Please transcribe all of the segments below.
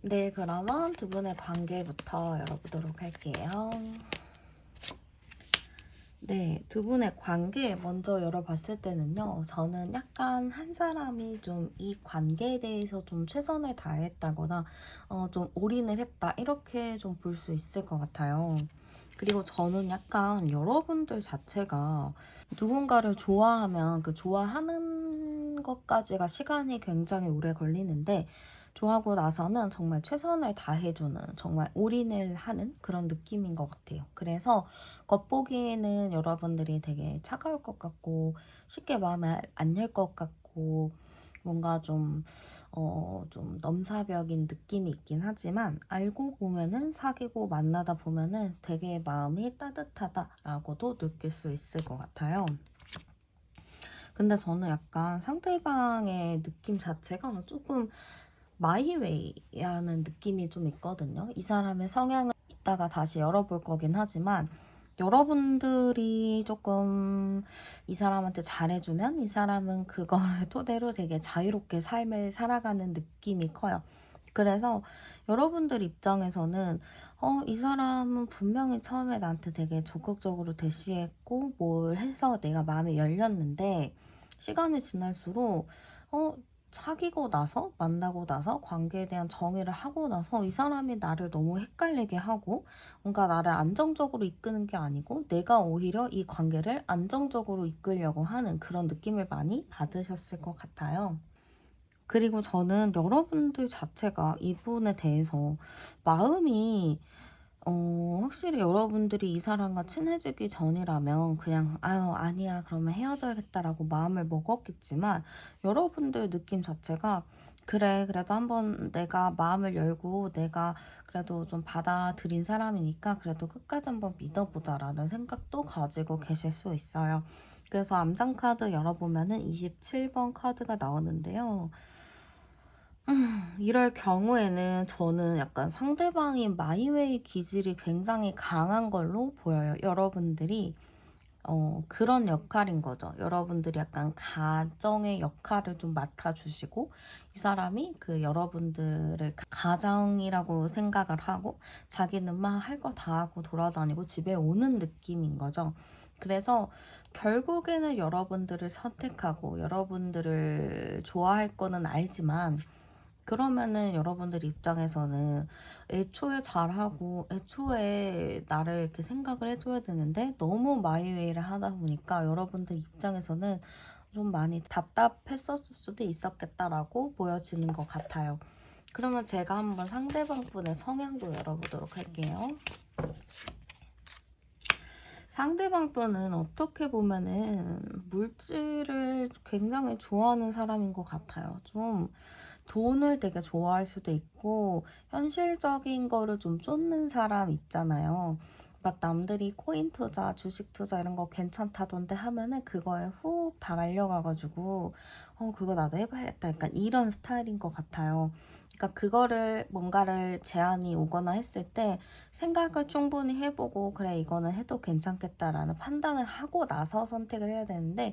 네, 그러면 두 분의 관계부터 열어보도록 할게요. 네, 두 분의 관계 먼저 열어봤을 때는요, 저는 약간 한 사람이 좀 이 관계에 대해서 좀 최선을 다했다거나, 좀 올인을 했다, 이렇게 좀 볼 수 있을 것 같아요. 그리고 저는 약간 여러분들 자체가 누군가를 좋아하면 그 좋아하는 것까지가 시간이 굉장히 오래 걸리는데, 좋아하고 나서는 정말 최선을 다해주는, 정말 올인을 하는 그런 느낌인 것 같아요. 그래서 겉보기에는 여러분들이 되게 차가울 것 같고 쉽게 마음에 안 열 것 같고 뭔가 좀 넘사벽인 느낌이 있긴 하지만 알고 보면은 사귀고 만나다 보면은 되게 마음이 따뜻하다라고도 느낄 수 있을 것 같아요. 근데 저는 약간 상대방의 느낌 자체가 조금 마이웨이라는 느낌이 좀 있거든요. 이 사람의 성향은 이따가 다시 열어볼 거긴 하지만 여러분들이 조금 이 사람한테 잘해주면 이 사람은 그거를 토대로 되게 자유롭게 삶을 살아가는 느낌이 커요. 그래서 여러분들 입장에서는 이 사람은 분명히 처음에 나한테 되게 적극적으로 대시했고 뭘 해서 내가 마음이 열렸는데 시간이 지날수록 사귀고 나서 만나고 나서 관계에 대한 정의를 하고 나서 이 사람이 나를 너무 헷갈리게 하고 뭔가 나를 안정적으로 이끄는 게 아니고 내가 오히려 이 관계를 안정적으로 이끌려고 하는 그런 느낌을 많이 받으셨을 것 같아요. 그리고 저는 여러분들 자체가 이분에 대해서 마음이 확실히 여러분들이 이 사람과 친해지기 전이라면 그냥 아유 아니야 그러면 헤어져야겠다라고 마음을 먹었겠지만 여러분들 느낌 자체가 그래 그래도 한번 내가 마음을 열고 내가 그래도 좀 받아들인 사람이니까 그래도 끝까지 한번 믿어보자라는 생각도 가지고 계실 수 있어요. 그래서 암장 카드 열어보면은 27번 카드가 나오는데요. 이럴 경우에는 저는 약간 상대방이 마이웨이 기질이 굉장히 강한 걸로 보여요. 여러분들이 그런 역할인 거죠. 여러분들이 약간 가정의 역할을 좀 맡아주시고 이 사람이 그 여러분들을 가장이라고 생각을 하고 자기는 막 할 거 다 하고 돌아다니고 집에 오는 느낌인 거죠. 그래서 결국에는 여러분들을 선택하고 여러분들을 좋아할 거는 알지만 그러면은 여러분들 입장에서는 애초에 잘하고 애초에 나를 이렇게 생각을 해줘야 되는데 너무 마이웨이를 하다 보니까 여러분들 입장에서는 좀 많이 답답했었을 수도 있었겠다라고 보여지는 것 같아요. 그러면 제가 한번 상대방 분의 성향도 열어보도록 할게요. 상대방 분은 어떻게 보면은 물질을 굉장히 좋아하는 사람인 것 같아요. 좀 돈을 되게 좋아할 수도 있고 현실적인 거를 좀 쫓는 사람 있잖아요. 막 남들이 코인 투자, 주식 투자 이런 거 괜찮다던데 하면은 그거에 훅 다 말려가가지고 그거 나도 해봐야겠다. 약간 이런 스타일인 것 같아요. 그러니까 그거를 뭔가를 제안이 오거나 했을 때 생각을 충분히 해보고 그래 이거는 해도 괜찮겠다라는 판단을 하고 나서 선택을 해야 되는데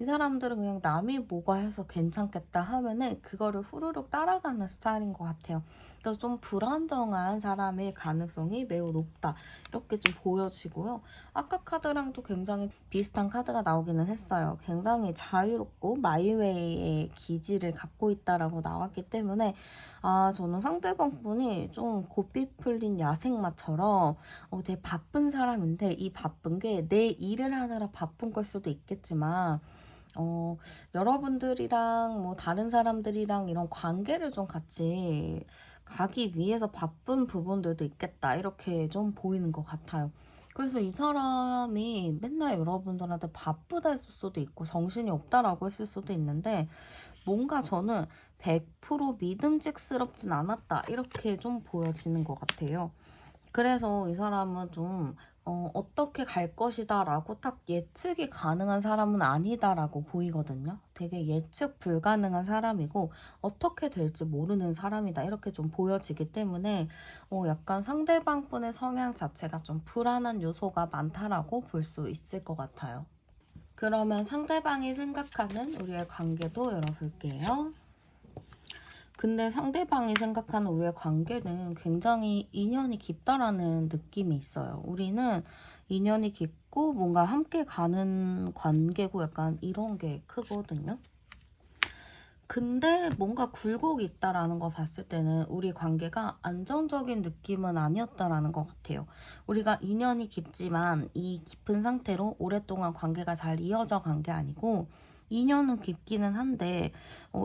이 사람들은 그냥 남이 뭐가 해서 괜찮겠다 하면은 그거를 후루룩 따라가는 스타일인 것 같아요. 그래서 좀 불안정한 사람일 가능성이 매우 높다. 이렇게 좀 보여지고요. 아까 카드랑도 굉장히 비슷한 카드가 나오기는 했어요. 굉장히 자유롭고 마이웨이의 기질을 갖고 있다라고 나왔기 때문에 저는 상대방 분이 좀 고삐 풀린 야생마처럼 되게 바쁜 사람인데 이 바쁜 게 내 일을 하느라 바쁜 걸 수도 있겠지만 여러분들이랑 뭐 다른 사람들이랑 이런 관계를 좀 같이 가기 위해서 바쁜 부분들도 있겠다. 이렇게 좀 보이는 것 같아요. 그래서 이 사람이 맨날 여러분들한테 바쁘다 했을 수도 있고 정신이 없다라고 했을 수도 있는데 뭔가 저는 100% 믿음직스럽진 않았다. 이렇게 좀 보여지는 것 같아요. 그래서 이 사람은 좀 어떻게 갈 것이다 라고 딱 예측이 가능한 사람은 아니다라고 보이거든요. 되게 예측 불가능한 사람이고 어떻게 될지 모르는 사람이다 이렇게 좀 보여지기 때문에 약간 상대방 분의 성향 자체가 좀 불안한 요소가 많다라고 볼 수 있을 것 같아요. 그러면 상대방이 생각하는 우리의 관계도 열어볼게요. 근데 상대방이 생각하는 우리의 관계는 굉장히 인연이 깊다라는 느낌이 있어요. 우리는 인연이 깊고 뭔가 함께 가는 관계고 약간 이런 게 크거든요. 근데 뭔가 굴곡이 있다라는 거 봤을 때는 우리 관계가 안정적인 느낌은 아니었다라는 것 같아요. 우리가 인연이 깊지만 이 깊은 상태로 오랫동안 관계가 잘 이어져 간 게 아니고 인연은 깊기는 한데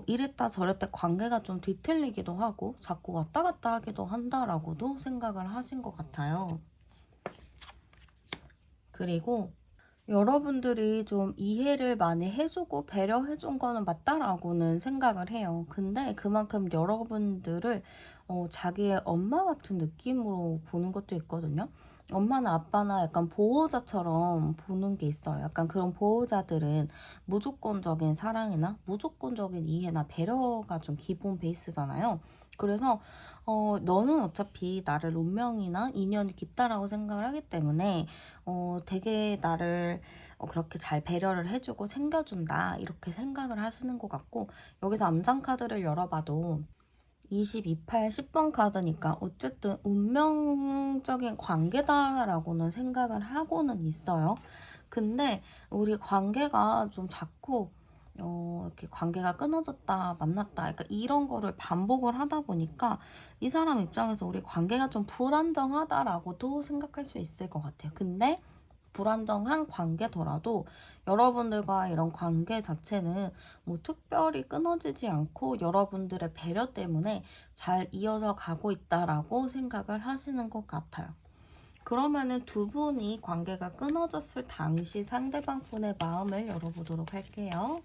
이랬다 저랬다 관계가 좀 뒤틀리기도 하고 자꾸 왔다 갔다 하기도 한다라고도 생각을 하신 것 같아요. 그리고 여러분들이 좀 이해를 많이 해주고 배려해준 거는 맞다라고는 생각을 해요. 근데 그만큼 여러분들을 자기의 엄마 같은 느낌으로 보는 것도 있거든요. 엄마나 아빠나 약간 보호자처럼 보는 게 있어요. 약간 그런 보호자들은 무조건적인 사랑이나 무조건적인 이해나 배려가 좀 기본 베이스잖아요. 그래서 너는 어차피 나를 운명이나 인연이 깊다라고 생각을 하기 때문에 되게 나를 그렇게 잘 배려를 해주고 챙겨준다 이렇게 생각을 하시는 것 같고 여기서 암장 카드를 열어봐도 22, 10번 카드니까 어쨌든 운명적인 관계다라고는 생각을 하고는 있어요. 근데 우리 관계가 좀 자꾸 이렇게 관계가 끊어졌다, 만났다, 그러니까 이런 거를 반복을 하다 보니까 이 사람 입장에서 우리 관계가 좀 불안정하다라고도 생각할 수 있을 것 같아요. 근데 불안정한 관계더라도 여러분들과 이런 관계 자체는 뭐 특별히 끊어지지 않고 여러분들의 배려 때문에 잘 이어져 가고 있다라고 생각을 하시는 것 같아요. 그러면은 두 분이 관계가 끊어졌을 당시 상대방 분의 마음을 열어보도록 할게요.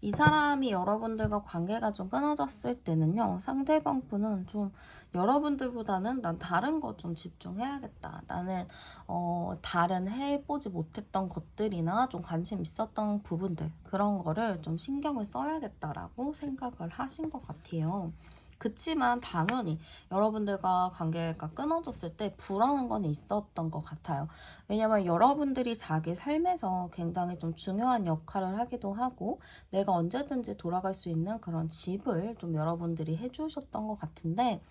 이 사람이 여러분들과 관계가 좀 끊어졌을 때는요, 상대방 분은 좀 여러분들보다는 난 다른 거 좀 집중해야겠다. 나는 다른 해보지 못했던 것들이나 좀 관심 있었던 부분들, 그런 거를 좀 신경을 써야겠다라고 생각을 하신 것 같아요. 그치만 당연히 여러분들과 관계가 끊어졌을 때 불안한 건 있었던 것 같아요. 왜냐면 여러분들이 자기 삶에서 굉장히 좀 중요한 역할을 하기도 하고 내가 언제든지 돌아갈 수 있는 그런 집을 좀 여러분들이 해주셨던 것 같은데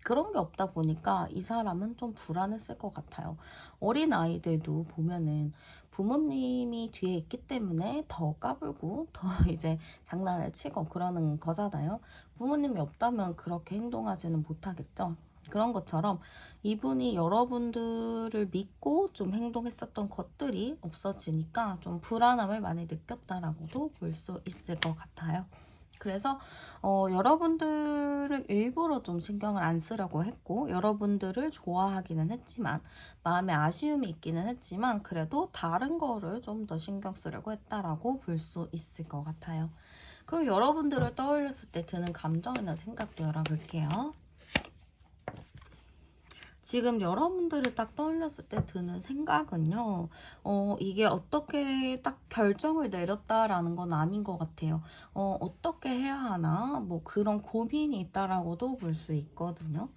그런 게 없다 보니까 이 사람은 좀 불안했을 것 같아요. 어린 아이들도 보면은 부모님이 뒤에 있기 때문에 더 까불고 더 이제 장난을 치고 그러는 거잖아요. 부모님이 없다면 그렇게 행동하지는 못하겠죠. 그런 것처럼 이분이 여러분들을 믿고 좀 행동했었던 것들이 없어지니까 좀 불안함을 많이 느꼈다라고도 볼 수 있을 것 같아요. 그래서 여러분들을 일부러 좀 신경을 안 쓰려고 했고 여러분들을 좋아하기는 했지만 마음에 아쉬움이 있기는 했지만 그래도 다른 거를 좀 더 신경 쓰려고 했다라고 볼 수 있을 것 같아요. 그리고 여러분들을 떠올렸을 때 드는 감정이나 생각도 열어볼게요. 지금 여러분들을 딱 떠올렸을 때 드는 생각은요, 이게 어떻게 딱 결정을 내렸다라는 건 아닌 것 같아요. 어떻게 해야 하나, 뭐 그런 고민이 있다라고도 볼 수 있거든요.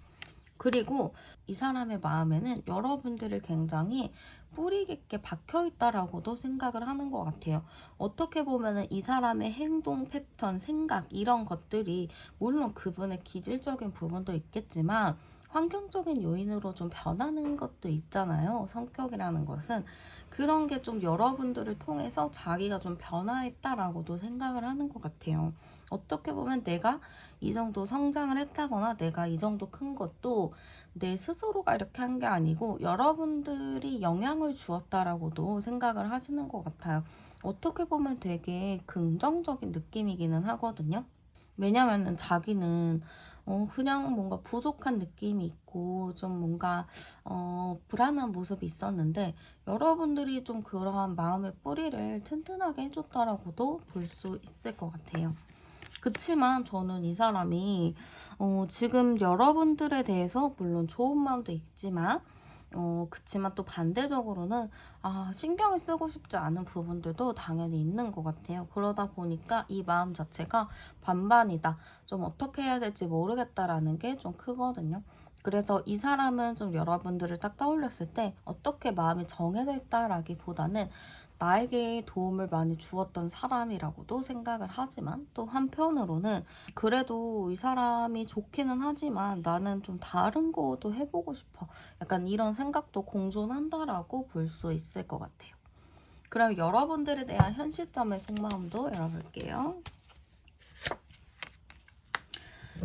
그리고 이 사람의 마음에는 여러분들을 굉장히 뿌리 깊게 박혀 있다라고도 생각을 하는 것 같아요. 어떻게 보면은 이 사람의 행동 패턴, 생각 이런 것들이 물론 그분의 기질적인 부분도 있겠지만 환경적인 요인으로 좀 변하는 것도 있잖아요. 성격이라는 것은 그런 게 좀 여러분들을 통해서 자기가 좀 변화했다라고도 생각을 하는 것 같아요. 어떻게 보면 내가 이 정도 성장을 했다거나 내가 이 정도 큰 것도 내 스스로가 이렇게 한 게 아니고 여러분들이 영향을 주었다라고도 생각을 하시는 것 같아요. 어떻게 보면 되게 긍정적인 느낌이기는 하거든요. 왜냐면은 자기는 그냥 뭔가 부족한 느낌이 있고 좀 뭔가 불안한 모습이 있었는데 여러분들이 좀 그러한 마음의 뿌리를 튼튼하게 해줬다라고도 볼 수 있을 것 같아요. 그치만 저는 이 사람이 지금 여러분들에 대해서 물론 좋은 마음도 있지만 그치만 또 반대적으로는 신경을 쓰고 싶지 않은 부분들도 당연히 있는 것 같아요. 그러다 보니까 이 마음 자체가 반반이다. 좀 어떻게 해야 될지 모르겠다라는 게 좀 크거든요. 그래서 이 사람은 좀 여러분들을 딱 떠올렸을 때 어떻게 마음이 정해져 있다라기보다는 나에게 도움을 많이 주었던 사람이라고도 생각을 하지만 또 한편으로는 그래도 이 사람이 좋기는 하지만 나는 좀 다른 것도 해보고 싶어. 약간 이런 생각도 공존한다라고 볼 수 있을 것 같아요. 그럼 여러분들에 대한 현 시점의 속마음도 열어볼게요.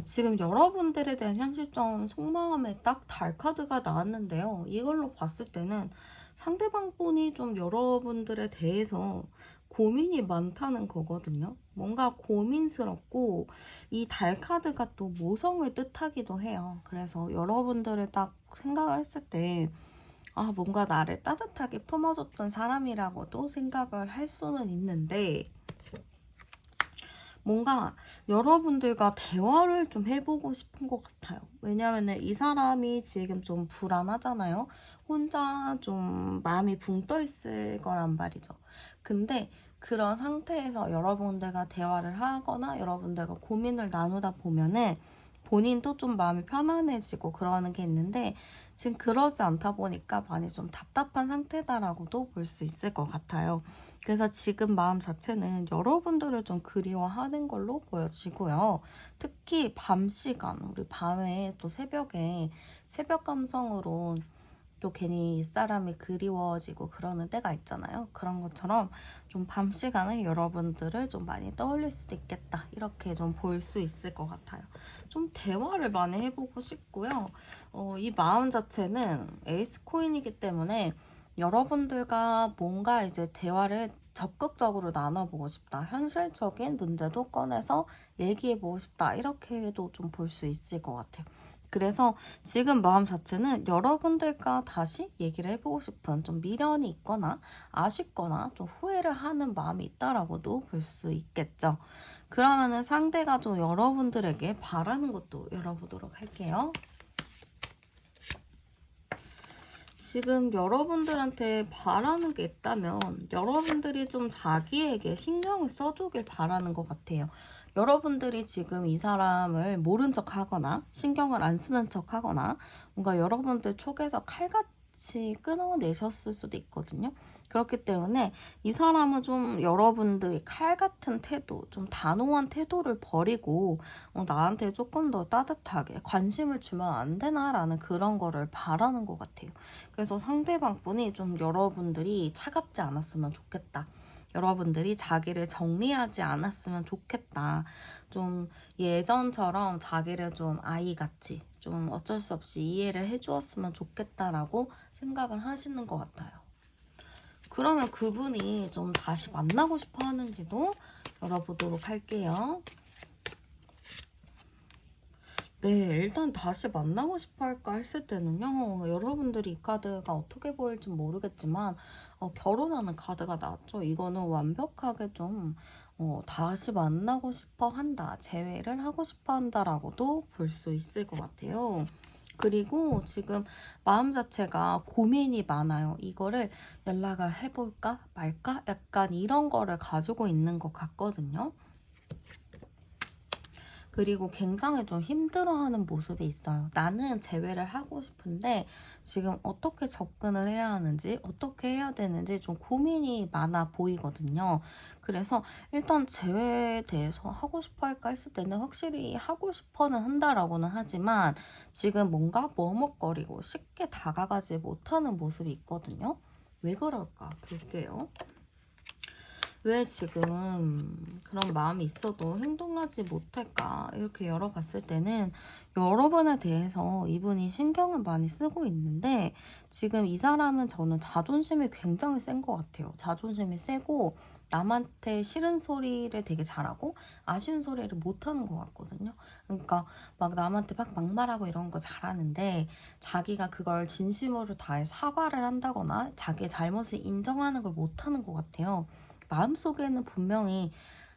지금 여러분들에 대한 현 시점 속마음에 딱 달 카드가 나왔는데요. 이걸로 봤을 때는 상대방 분이 좀 여러분들에 대해서 고민이 많다는 거거든요. 뭔가 고민스럽고 이 달 카드가 또 모성을 뜻하기도 해요. 그래서 여러분들을 딱 생각을 했을 때 뭔가 나를 따뜻하게 품어줬던 사람이라고도 생각을 할 수는 있는데 뭔가 여러분들과 대화를 좀 해보고 싶은 것 같아요. 왜냐면은 이 사람이 지금 좀 불안하잖아요. 혼자 좀 마음이 붕 떠 있을 거란 말이죠. 근데 그런 상태에서 여러분들과 대화를 하거나 여러분들과 고민을 나누다 보면은 본인도 좀 마음이 편안해지고 그러는 게 있는데 지금 그러지 않다 보니까 많이 좀 답답한 상태다라고도 볼 수 있을 것 같아요. 그래서 지금 마음 자체는 여러분들을 좀 그리워하는 걸로 보여지고요. 특히 밤 시간, 우리 밤에 또 새벽에 새벽 감성으로 또 괜히 사람이 그리워지고 그러는 때가 있잖아요. 그런 것처럼 좀 밤 시간에 여러분들을 좀 많이 떠올릴 수도 있겠다. 이렇게 좀 볼 수 있을 것 같아요. 좀 대화를 많이 해보고 싶고요. 이 마음 자체는 에이스 코인이기 때문에 여러분들과 뭔가 이제 대화를 적극적으로 나눠보고 싶다. 현실적인 문제도 꺼내서 얘기해보고 싶다. 이렇게도 좀 볼 수 있을 것 같아요. 그래서 지금 마음 자체는 여러분들과 다시 얘기를 해보고 싶은 좀 미련이 있거나 아쉽거나 좀 후회를 하는 마음이 있다라고도 볼 수 있겠죠. 그러면은 상대가 좀 여러분들에게 바라는 것도 열어보도록 할게요. 지금 여러분들한테 바라는 게 있다면 여러분들이 좀 자기에게 신경을 써주길 바라는 것 같아요. 여러분들이 지금 이 사람을 모른 척 하거나 신경을 안 쓰는 척 하거나 뭔가 여러분들 쪽에서 칼같이 끊어내셨을 수도 있거든요. 그렇기 때문에 이 사람은 좀 여러분들이 칼 같은 태도, 좀 단호한 태도를 버리고 나한테 조금 더 따뜻하게 관심을 주면 안 되나라는 그런 거를 바라는 것 같아요. 그래서 상대방 분이 좀 여러분들이 차갑지 않았으면 좋겠다. 여러분들이 자기를 정리하지 않았으면 좋겠다. 좀 예전처럼 자기를 좀 아이같이 좀 어쩔 수 없이 이해를 해주었으면 좋겠다라고 생각을 하시는 것 같아요. 그러면 그분이 좀 다시 만나고 싶어 하는지도 열어보도록 할게요. 네, 일단 다시 만나고 싶어 할까 했을 때는요, 여러분들이 이 카드가 어떻게 보일지 모르겠지만, 결혼하는 카드가 나왔죠. 이거는 완벽하게 좀, 다시 만나고 싶어 한다, 재회를 하고 싶어 한다라고도 볼 수 있을 것 같아요. 그리고 지금 마음 자체가 고민이 많아요. 이거를 연락을 해볼까 말까? 약간 이런 거를 가지고 있는 것 같거든요. 그리고 굉장히 좀 힘들어하는 모습이 있어요. 나는 재회를 하고 싶은데 지금 어떻게 접근을 해야 하는지 어떻게 해야 되는지 좀 고민이 많아 보이거든요. 그래서 일단 재회에 대해서 하고 싶어 할까 했을 때는 확실히 하고 싶어는 한다라고는 하지만 지금 뭔가 머뭇거리고 쉽게 다가가지 못하는 모습이 있거든요. 왜 그럴까 볼게요. 왜 지금 그런 마음이 있어도 행동하지 못할까 이렇게 열어봤을 때는 여러분에 대해서 이분이 신경을 많이 쓰고 있는데 지금 이 사람은 저는 자존심이 굉장히 센 것 같아요. 자존심이 세고 남한테 싫은 소리를 되게 잘하고 아쉬운 소리를 못하는 것 같거든요. 그러니까 막 남한테 막 막말하고 이런 거 잘하는데 자기가 그걸 진심으로 다해 사과를 한다거나 자기의 잘못을 인정하는 걸 못하는 것 같아요. 마음속에는 분명히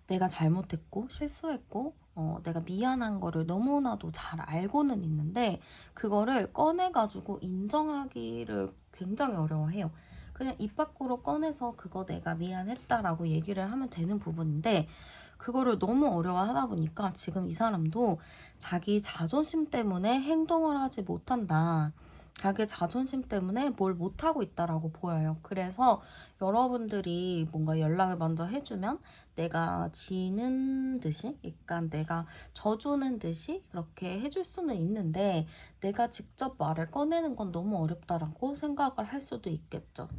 내가 잘못했고 실수했고 내가 미안한 거를 너무나도 잘 알고는 있는데 그거를 꺼내가지고 인정하기를 굉장히 어려워해요. 그냥 입 밖으로 꺼내서 그거 내가 미안했다라고 얘기를 하면 되는 부분인데 그거를 너무 어려워하다 보니까 지금 이 사람도 자기 자존심 때문에 행동을 하지 못한다. 자기 자존심 때문에 뭘 못하고 있다라고 보여요. 그래서 여러분들이 뭔가 연락을 먼저 해주면 내가 지는 듯이, 약간 내가 져주는 듯이 그렇게 해줄 수는 있는데 내가 직접 말을 꺼내는 건 너무 어렵다라고 생각을 할 수도 있겠죠.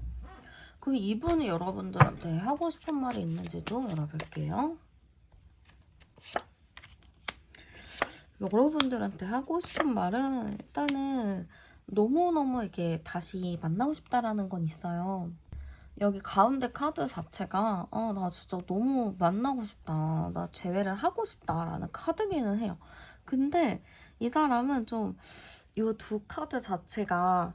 그 이분이 여러분들한테 하고 싶은 말이 있는지도 열어볼게요. 여러분들한테 하고 싶은 말은 일단은 너무너무 이렇게 다시 만나고 싶다라는 건 있어요. 여기 가운데 카드 자체가 나 진짜 너무 만나고 싶다. 나 재회를 하고 싶다라는 카드기는 해요. 근데 이 사람은 좀 이 두 카드 자체가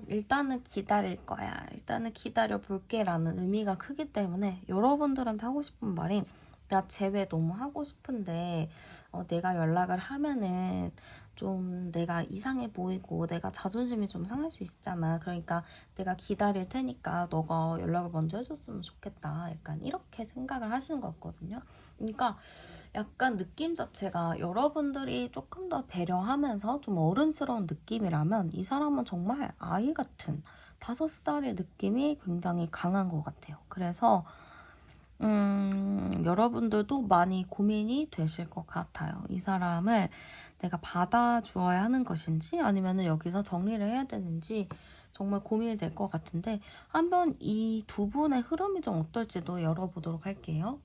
일단은 기다릴 거야. 일단은 기다려 볼게 라는 의미가 크기 때문에 여러분들한테 하고 싶은 말이 나 재회 너무 하고 싶은데 내가 연락을 하면은 좀 내가 이상해 보이고 내가 자존심이 좀 상할 수 있잖아. 그러니까 내가 기다릴 테니까 너가 연락을 먼저 해줬으면 좋겠다. 약간 이렇게 생각을 하시는 것 같거든요. 그러니까 약간 느낌 자체가 여러분들이 조금 더 배려하면서 좀 어른스러운 느낌이라면 이 사람은 정말 아이 같은 5살의 느낌이 굉장히 강한 것 같아요. 그래서 여러분들도 많이 고민이 되실 것 같아요. 이 사람을 내가 받아주어야 하는 것인지 아니면 여기서 정리를 해야 되는지 정말 고민이 될 것 같은데 한번 이 두 분의 흐름이 좀 어떨지도 열어보도록 할게요.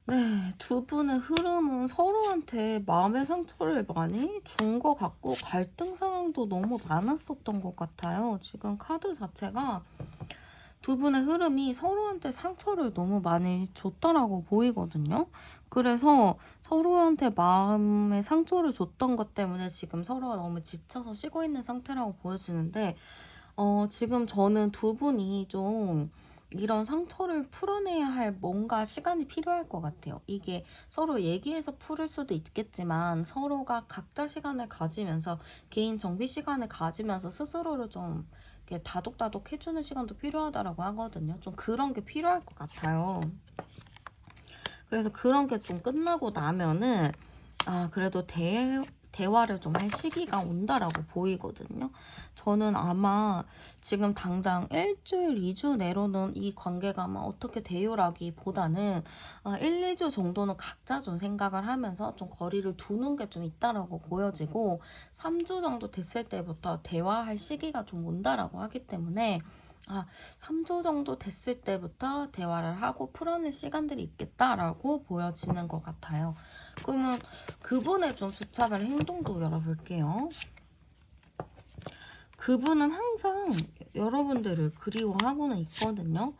네, 두 분의 흐름은 서로한테 마음의 상처를 많이 준 것 같고 갈등 상황도 너무 많았었던 것 같아요. 지금 카드 자체가 두 분의 흐름이 서로한테 상처를 너무 많이 줬다라고 보이거든요. 그래서 서로한테 마음의 상처를 줬던 것 때문에 지금 서로가 너무 지쳐서 쉬고 있는 상태라고 보여지는데 지금 저는 두 분이 좀 이런 상처를 풀어내야 할 뭔가 시간이 필요할 것 같아요. 이게 서로 얘기해서 풀을 수도 있겠지만 서로가 각자 시간을 가지면서 개인 정비 시간을 가지면서 스스로를 좀 이렇게 다독다독 해주는 시간도 필요하다라고 하거든요. 좀 그런 게 필요할 것 같아요. 그래서 그런 게 좀 끝나고 나면은 그래도 대화를 좀 할 시기가 온다라고 보이거든요. 저는 아마 지금 당장 1주일, 2주 내로는 이 관계가 아마 어떻게 대요라기보다는 1, 2주 정도는 각자 좀 생각을 하면서 좀 거리를 두는 게 좀 있다라고 보여지고 3주 정도 됐을 때부터 대화할 시기가 좀 온다라고 하기 때문에 3주 정도 됐을 때부터 대화를 하고 풀어낼 시간들이 있겠다라고 보여지는 것 같아요. 그러면 그분의 좀 주착을 행동도 열어볼게요. 그분은 항상 여러분들을 그리워하고는 있거든요.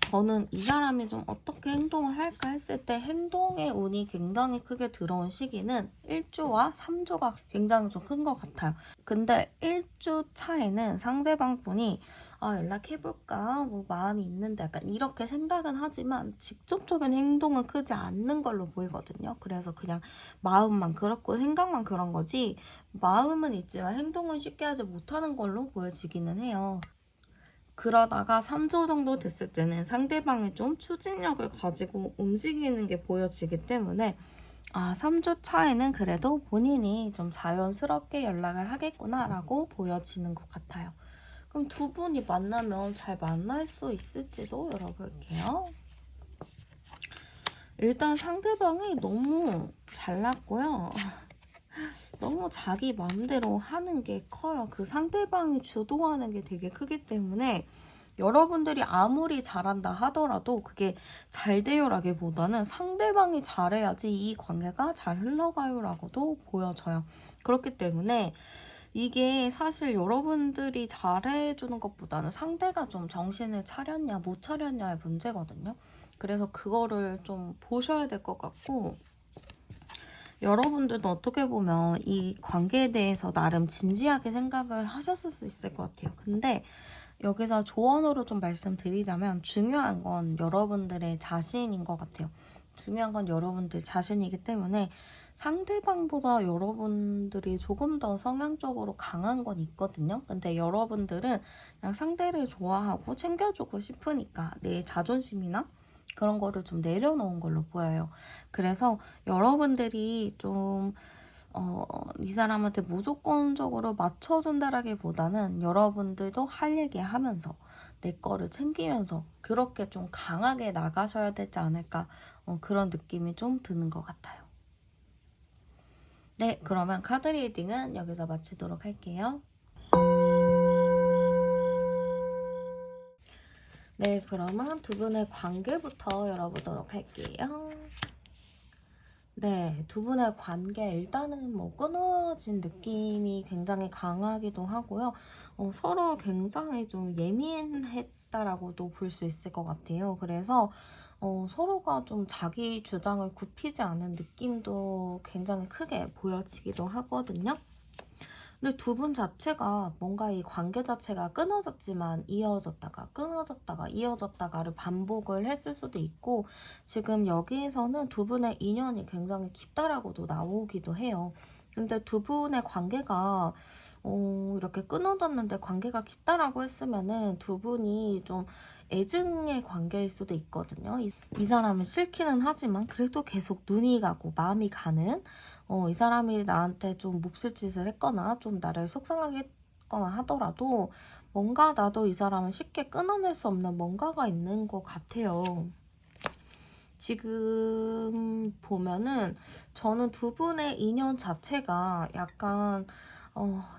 저는 이 사람이 좀 어떻게 행동을 할까 했을 때 행동의 운이 굉장히 크게 들어온 시기는 1주와 3주가 굉장히 좀 큰 것 같아요. 근데 1주 차에는 상대방 분이 연락해볼까? 뭐 마음이 있는데 약간 이렇게 생각은 하지만 직접적인 행동은 크지 않는 걸로 보이거든요. 그래서 그냥 마음만 그렇고 생각만 그런 거지 마음은 있지만 행동은 쉽게 하지 못하는 걸로 보여지기는 해요. 그러다가 3주 정도 됐을 때는 상대방이 좀 추진력을 가지고 움직이는 게 보여지기 때문에 3주 차에는 그래도 본인이 좀 자연스럽게 연락을 하겠구나라고 보여지는 것 같아요. 그럼 두 분이 만나면 잘 만날 수 있을지도 열어볼게요. 일단 상대방이 너무 잘났고요. 너무 자기 마음대로 하는 게 커요. 그 상대방이 주도하는 게 되게 크기 때문에 여러분들이 아무리 잘한다 하더라도 그게 잘 돼요라기보다는 상대방이 잘해야지 이 관계가 잘 흘러가요라고도 보여져요. 그렇기 때문에 이게 사실 여러분들이 잘해주는 것보다는 상대가 좀 정신을 차렸냐 못 차렸냐의 문제거든요. 그래서 그거를 좀 보셔야 될 것 같고 여러분들도 어떻게 보면 이 관계에 대해서 나름 진지하게 생각을 하셨을 수 있을 것 같아요. 근데 여기서 조언으로 좀 말씀드리자면 중요한 건 여러분들의 자신인 것 같아요. 중요한 건 여러분들 자신이기 때문에 상대방보다 여러분들이 조금 더 성향적으로 강한 건 있거든요. 근데 여러분들은 그냥 상대를 좋아하고 챙겨주고 싶으니까 내 자존심이나 그런 거를 좀 내려놓은 걸로 보여요. 그래서 여러분들이 좀 이 사람한테 무조건적으로 맞춰준다라기보다는 여러분들도 할 얘기 하면서 내 거를 챙기면서 그렇게 좀 강하게 나가셔야 되지 않을까, 그런 느낌이 좀 드는 것 같아요. 네, 그러면 카드 리딩은 여기서 마치도록 할게요. 네, 그러면 두 분의 관계부터 열어보도록 할게요. 네, 두 분의 관계 일단은 뭐 끊어진 느낌이 굉장히 강하기도 하고요. 서로 굉장히 좀 예민했다라고도 볼 수 있을 것 같아요. 그래서 서로가 좀 자기 주장을 굽히지 않은 느낌도 굉장히 크게 보여지기도 하거든요. 근데 두 분 자체가 뭔가 이 관계 자체가 끊어졌지만 이어졌다가 끊어졌다가 이어졌다가를 반복을 했을 수도 있고, 지금 여기에서는 두 분의 인연이 굉장히 깊다라고도 나오기도 해요. 근데 두 분의 관계가 이렇게 끊어졌는데 관계가 깊다라고 했으면은 두 분이 좀 애증의 관계일 수도 있거든요. 이 사람은 싫기는 하지만 그래도 계속 눈이 가고 마음이 가는, 이 사람이 나한테 좀 몹쓸 짓을 했거나 좀 나를 속상하게 했거나 하더라도 뭔가 나도 이 사람을 쉽게 끊어낼 수 없는 뭔가가 있는 것 같아요. 지금 보면은 저는 두 분의 인연 자체가 약간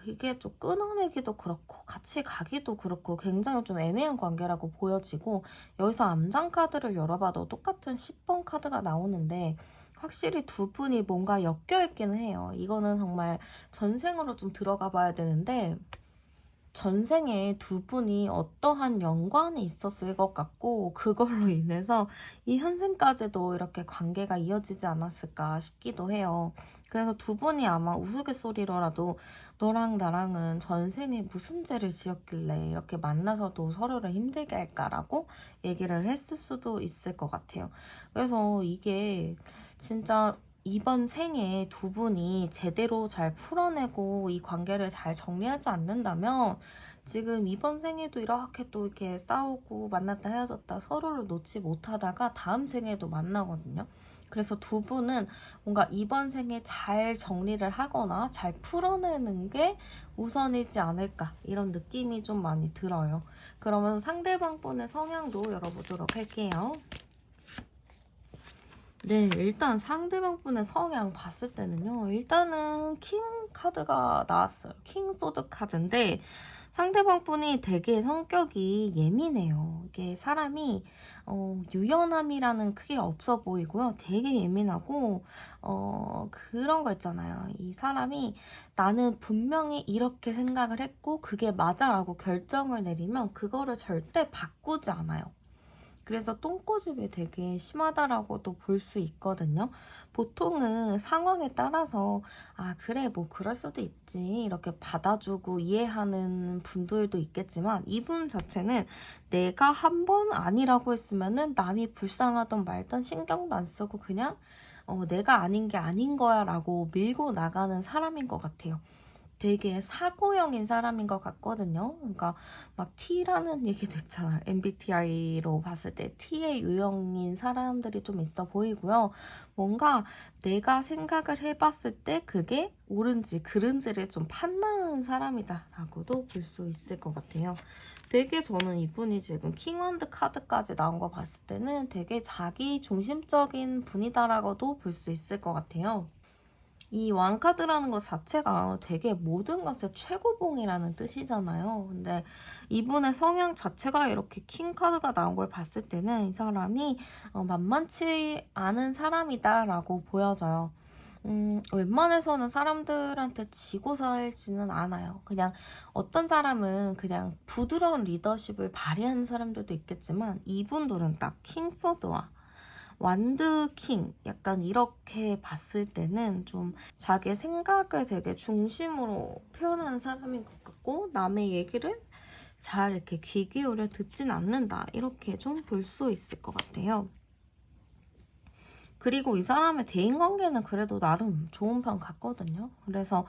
이게 좀 끊어내기도 그렇고 같이 가기도 그렇고 굉장히 좀 애매한 관계라고 보여지고, 여기서 암장 카드를 열어봐도 똑같은 10번 카드가 나오는데 확실히 두 분이 뭔가 엮여 있기는 해요. 이거는 정말 전생으로 좀 들어가 봐야 되는데, 전생에 두 분이 어떠한 연관이 있었을 것 같고 그걸로 인해서 이 현생까지도 이렇게 관계가 이어지지 않았을까 싶기도 해요. 그래서 두 분이 아마 우스갯소리로라도 너랑 나랑은 전생에 무슨 죄를 지었길래 이렇게 만나서도 서로를 힘들게 할까라고 얘기를 했을 수도 있을 것 같아요. 그래서 이게 진짜 이번 생에 두 분이 제대로 잘 풀어내고 이 관계를 잘 정리하지 않는다면 지금 이번 생에도 이렇게 또 이렇게 싸우고 만났다 헤어졌다 서로를 놓지 못하다가 다음 생에도 만나거든요. 그래서 두 분은 뭔가 이번 생에 잘 정리를 하거나 잘 풀어내는 게 우선이지 않을까, 이런 느낌이 좀 많이 들어요. 그러면 상대방 분의 성향도 열어보도록 할게요. 네, 일단 상대방 분의 성향 봤을 때는요, 일단은 킹 카드가 나왔어요. 킹 소드 카드인데 상대방 분이 되게 성격이 예민해요. 이게 사람이 유연함이라는 크게 없어 보이고요. 되게 예민하고 그런 거 있잖아요. 이 사람이 나는 분명히 이렇게 생각을 했고 그게 맞아라고 결정을 내리면 그거를 절대 바꾸지 않아요. 그래서 똥꼬집이 되게 심하다라고도 볼 수 있거든요. 보통은 상황에 따라서 아 그래 뭐 그럴 수도 있지 이렇게 받아주고 이해하는 분들도 있겠지만, 이분 자체는 내가 한 번 아니라고 했으면은 남이 불쌍하던 말던 신경도 안 쓰고 그냥 내가 아닌 게 아닌 거야 라고 밀고 나가는 사람인 것 같아요. 되게 사고형인 사람인 것 같거든요. 그러니까 막 T라는 얘기도 있잖아요. MBTI로 봤을 때 T의 유형인 사람들이 좀 있어 보이고요. 뭔가 내가 생각을 해봤을 때 그게 옳은지 그른지를 좀 판단하는 사람이다라고도 볼 수 있을 것 같아요. 되게 저는 이분이 지금 킹원드 카드까지 나온 거 봤을 때는 되게 자기 중심적인 분이다라고도 볼 수 있을 것 같아요. 이 왕카드라는 것 자체가 되게 모든 것의 최고봉이라는 뜻이잖아요. 근데 이분의 성향 자체가 이렇게 킹카드가 나온 걸 봤을 때는 이 사람이 만만치 않은 사람이다라고 보여져요. 웬만해서는 사람들한테 지고 살지는 않아요. 그냥 어떤 사람은 그냥 부드러운 리더십을 발휘하는 사람들도 있겠지만, 이분들은 딱 킹소드와 완드킹 약간 이렇게 봤을 때는 좀 자기 생각을 되게 중심으로 표현하는 사람인 것 같고, 남의 얘기를 잘 이렇게 귀 기울여 듣진 않는다, 이렇게 좀 볼 수 있을 것 같아요. 그리고 이 사람의 대인관계는 그래도 나름 좋은 편 같거든요. 그래서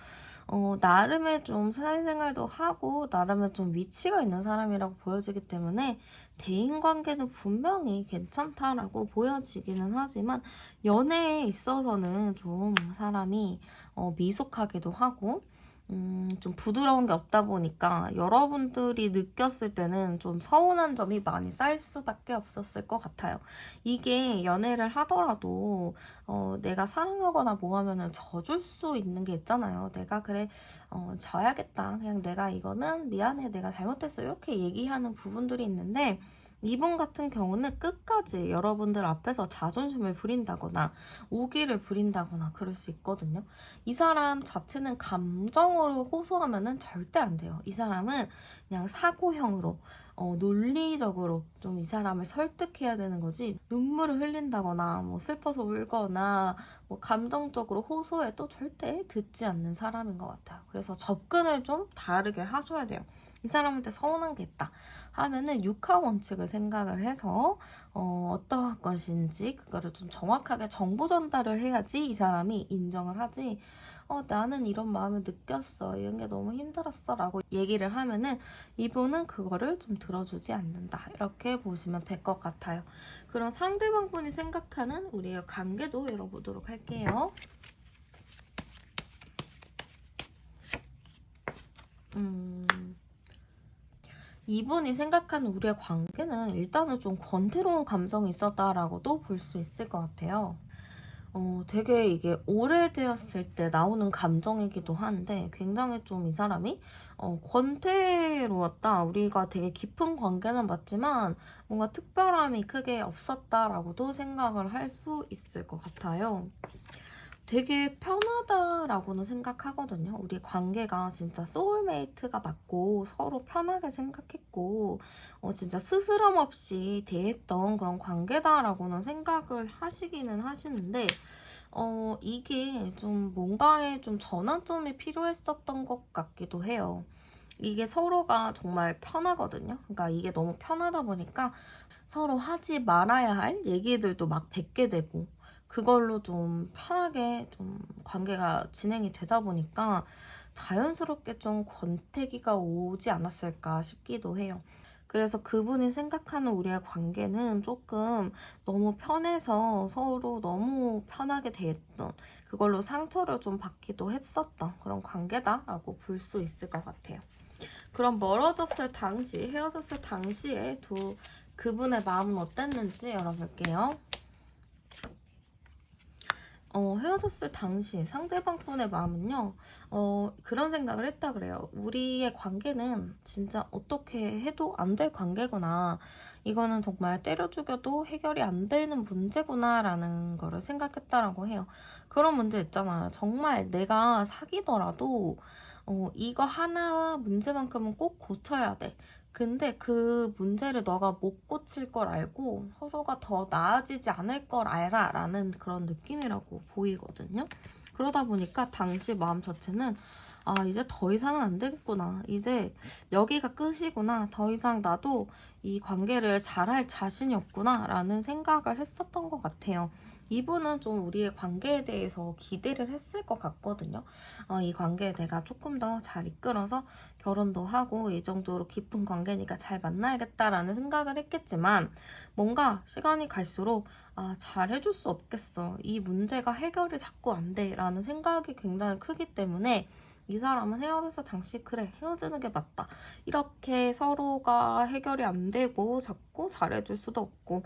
나름의 좀 사회생활도 하고 나름의 좀 위치가 있는 사람이라고 보여지기 때문에 대인관계는 분명히 괜찮다라고 보여지기는 하지만 연애에 있어서는 좀 사람이 미숙하기도 하고 좀 부드러운 게 없다 보니까 여러분들이 느꼈을 때는 좀 서운한 점이 많이 쌓일 수밖에 없었을 것 같아요. 이게 연애를 하더라도 내가 사랑하거나 뭐 하면은 져줄 수 있는 게 있잖아요. 내가 그래 져야겠다. 그냥 내가 이거는 미안해. 내가 잘못했어. 이렇게 얘기하는 부분들이 있는데 이분 같은 경우는 끝까지 여러분들 앞에서 자존심을 부린다거나 오기를 부린다거나 그럴 수 있거든요. 이 사람 자체는 감정으로 호소하면은 절대 안 돼요. 이 사람은 그냥 사고형으로 논리적으로 좀 이 사람을 설득해야 되는 거지 눈물을 흘린다거나 뭐 슬퍼서 울거나 뭐 감정적으로 호소해도 절대 듣지 않는 사람인 것 같아요. 그래서 접근을 좀 다르게 하셔야 돼요. 이 사람한테 서운한 게 있다 하면은 육하 원칙을 생각을 해서 어떠한 것인지 그거를 좀 정확하게 정보 전달을 해야지 이 사람이 인정을 하지. 나는 이런 마음을 느꼈어. 이런 게 너무 힘들었어. 라고 얘기를 하면은 이분은 그거를 좀 들어주지 않는다. 이렇게 보시면 될 것 같아요. 그럼 상대방분이 생각하는 우리의 관계도 열어보도록 할게요. 이분이 생각하는 우리의 관계는 일단은 좀 권태로운 감정이 있었다라고도 볼 수 있을 것 같아요. 되게 이게 오래되었을 때 나오는 감정이기도 한데 굉장히 좀 이 사람이 권태로웠다. 우리가 되게 깊은 관계는 맞지만 뭔가 특별함이 크게 없었다라고도 생각을 할 수 있을 것 같아요. 되게 편하다라고는 생각하거든요. 우리 관계가 진짜 소울메이트가 맞고 서로 편하게 생각했고 진짜 스스럼 없이 대했던 그런 관계다라고는 생각을 하시기는 하시는데 이게 좀 뭔가의 좀 전환점이 필요했었던 것 같기도 해요. 이게 서로가 정말 편하거든요. 그러니까 이게 너무 편하다 보니까 서로 하지 말아야 할 얘기들도 막 뱉게 되고 그걸로 좀 편하게 좀 관계가 진행이 되다 보니까 자연스럽게 좀 권태기가 오지 않았을까 싶기도 해요. 그래서 그분이 생각하는 우리의 관계는 조금 너무 편해서 서로 너무 편하게 대했던 그걸로 상처를 좀 받기도 했었던 그런 관계다라고 볼 수 있을 것 같아요. 그럼 멀어졌을 당시, 헤어졌을 당시에 그분의 마음은 어땠는지 열어볼게요. 헤어졌을 당시 상대방 분의 마음은요, 그런 생각을 했다 그래요. 우리의 관계는 진짜 어떻게 해도 안 될 관계구나. 이거는 정말 때려 죽여도 해결이 안 되는 문제구나 라는 거를 생각했다라고 해요. 그런 문제 있잖아요. 정말 내가 사귀더라도 이거 하나 문제만큼은 꼭 고쳐야 돼. 근데 그 문제를 너가 못 고칠 걸 알고 서로가 더 나아지지 않을 걸 알아 라는 그런 느낌이라고 보이거든요. 그러다 보니까 당시 마음 자체는 이제 더 이상은 안 되겠구나. 이제 여기가 끝이구나. 더 이상 나도 이 관계를 잘할 자신이 없구나 라는 생각을 했었던 것 같아요. 이분은 좀 우리의 관계에 대해서 기대를 했을 것 같거든요. 이 관계에 내가 조금 더 잘 이끌어서 결혼도 하고 이 정도로 깊은 관계니까 잘 만나야겠다라는 생각을 했겠지만 뭔가 시간이 갈수록 잘 해줄 수 없겠어. 이 문제가 해결이 자꾸 안 돼. 라는 생각이 굉장히 크기 때문에 이 사람은 헤어져서 당시 그래 헤어지는 게 맞다 이렇게 서로가 해결이 안 되고 자꾸 잘해줄 수도 없고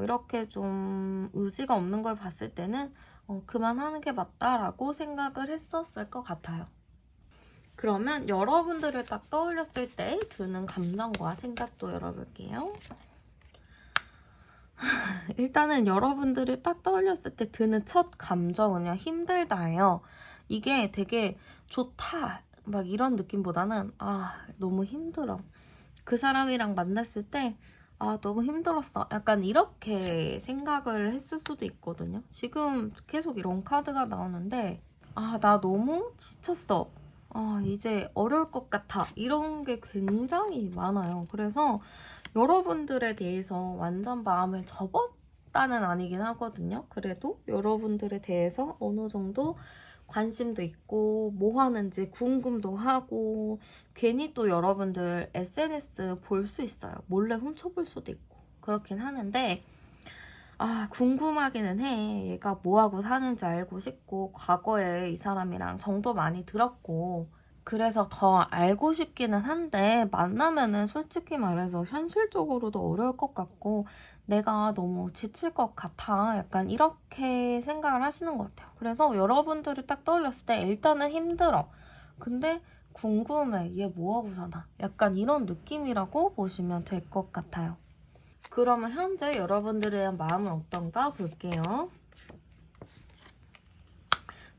이렇게 좀 의지가 없는 걸 봤을 때는 그만하는 게 맞다라고 생각을 했었을 것 같아요. 그러면 여러분들을 딱 떠올렸을 때 드는 감정과 생각도 열어볼게요. 일단은 여러분들을 딱 떠올렸을 때 드는 첫 감정은요, 힘들다예요. 이게 되게 좋다 막 이런 느낌보다는 너무 힘들어. 그 사람이랑 만났을 때 너무 힘들었어. 약간 이렇게 생각을 했을 수도 있거든요. 지금 계속 이런 카드가 나오는데 나 너무 지쳤어. 이제 어려울 것 같아. 이런 게 굉장히 많아요. 그래서 여러분들에 대해서 완전 마음을 접어 없다는 아니긴 하거든요. 그래도 여러분들에 대해서 어느 정도 관심도 있고 뭐 하는지 궁금도 하고 괜히 또 여러분들 SNS 볼 수 있어요. 몰래 훔쳐볼 수도 있고 그렇긴 하는데 궁금하기는 해. 얘가 뭐하고 사는지 알고 싶고 과거에 이 사람이랑 정도 많이 들었고 그래서 더 알고 싶기는 한데 만나면은 솔직히 말해서 현실적으로도 어려울 것 같고 내가 너무 지칠 것 같아. 약간 이렇게 생각을 하시는 것 같아요. 그래서 여러분들이 딱 떠올렸을 때 일단은 힘들어. 근데 궁금해. 얘 뭐하고 사나? 약간 이런 느낌이라고 보시면 될 것 같아요. 그러면 현재 여러분들에 대한 마음은 어떤가 볼게요.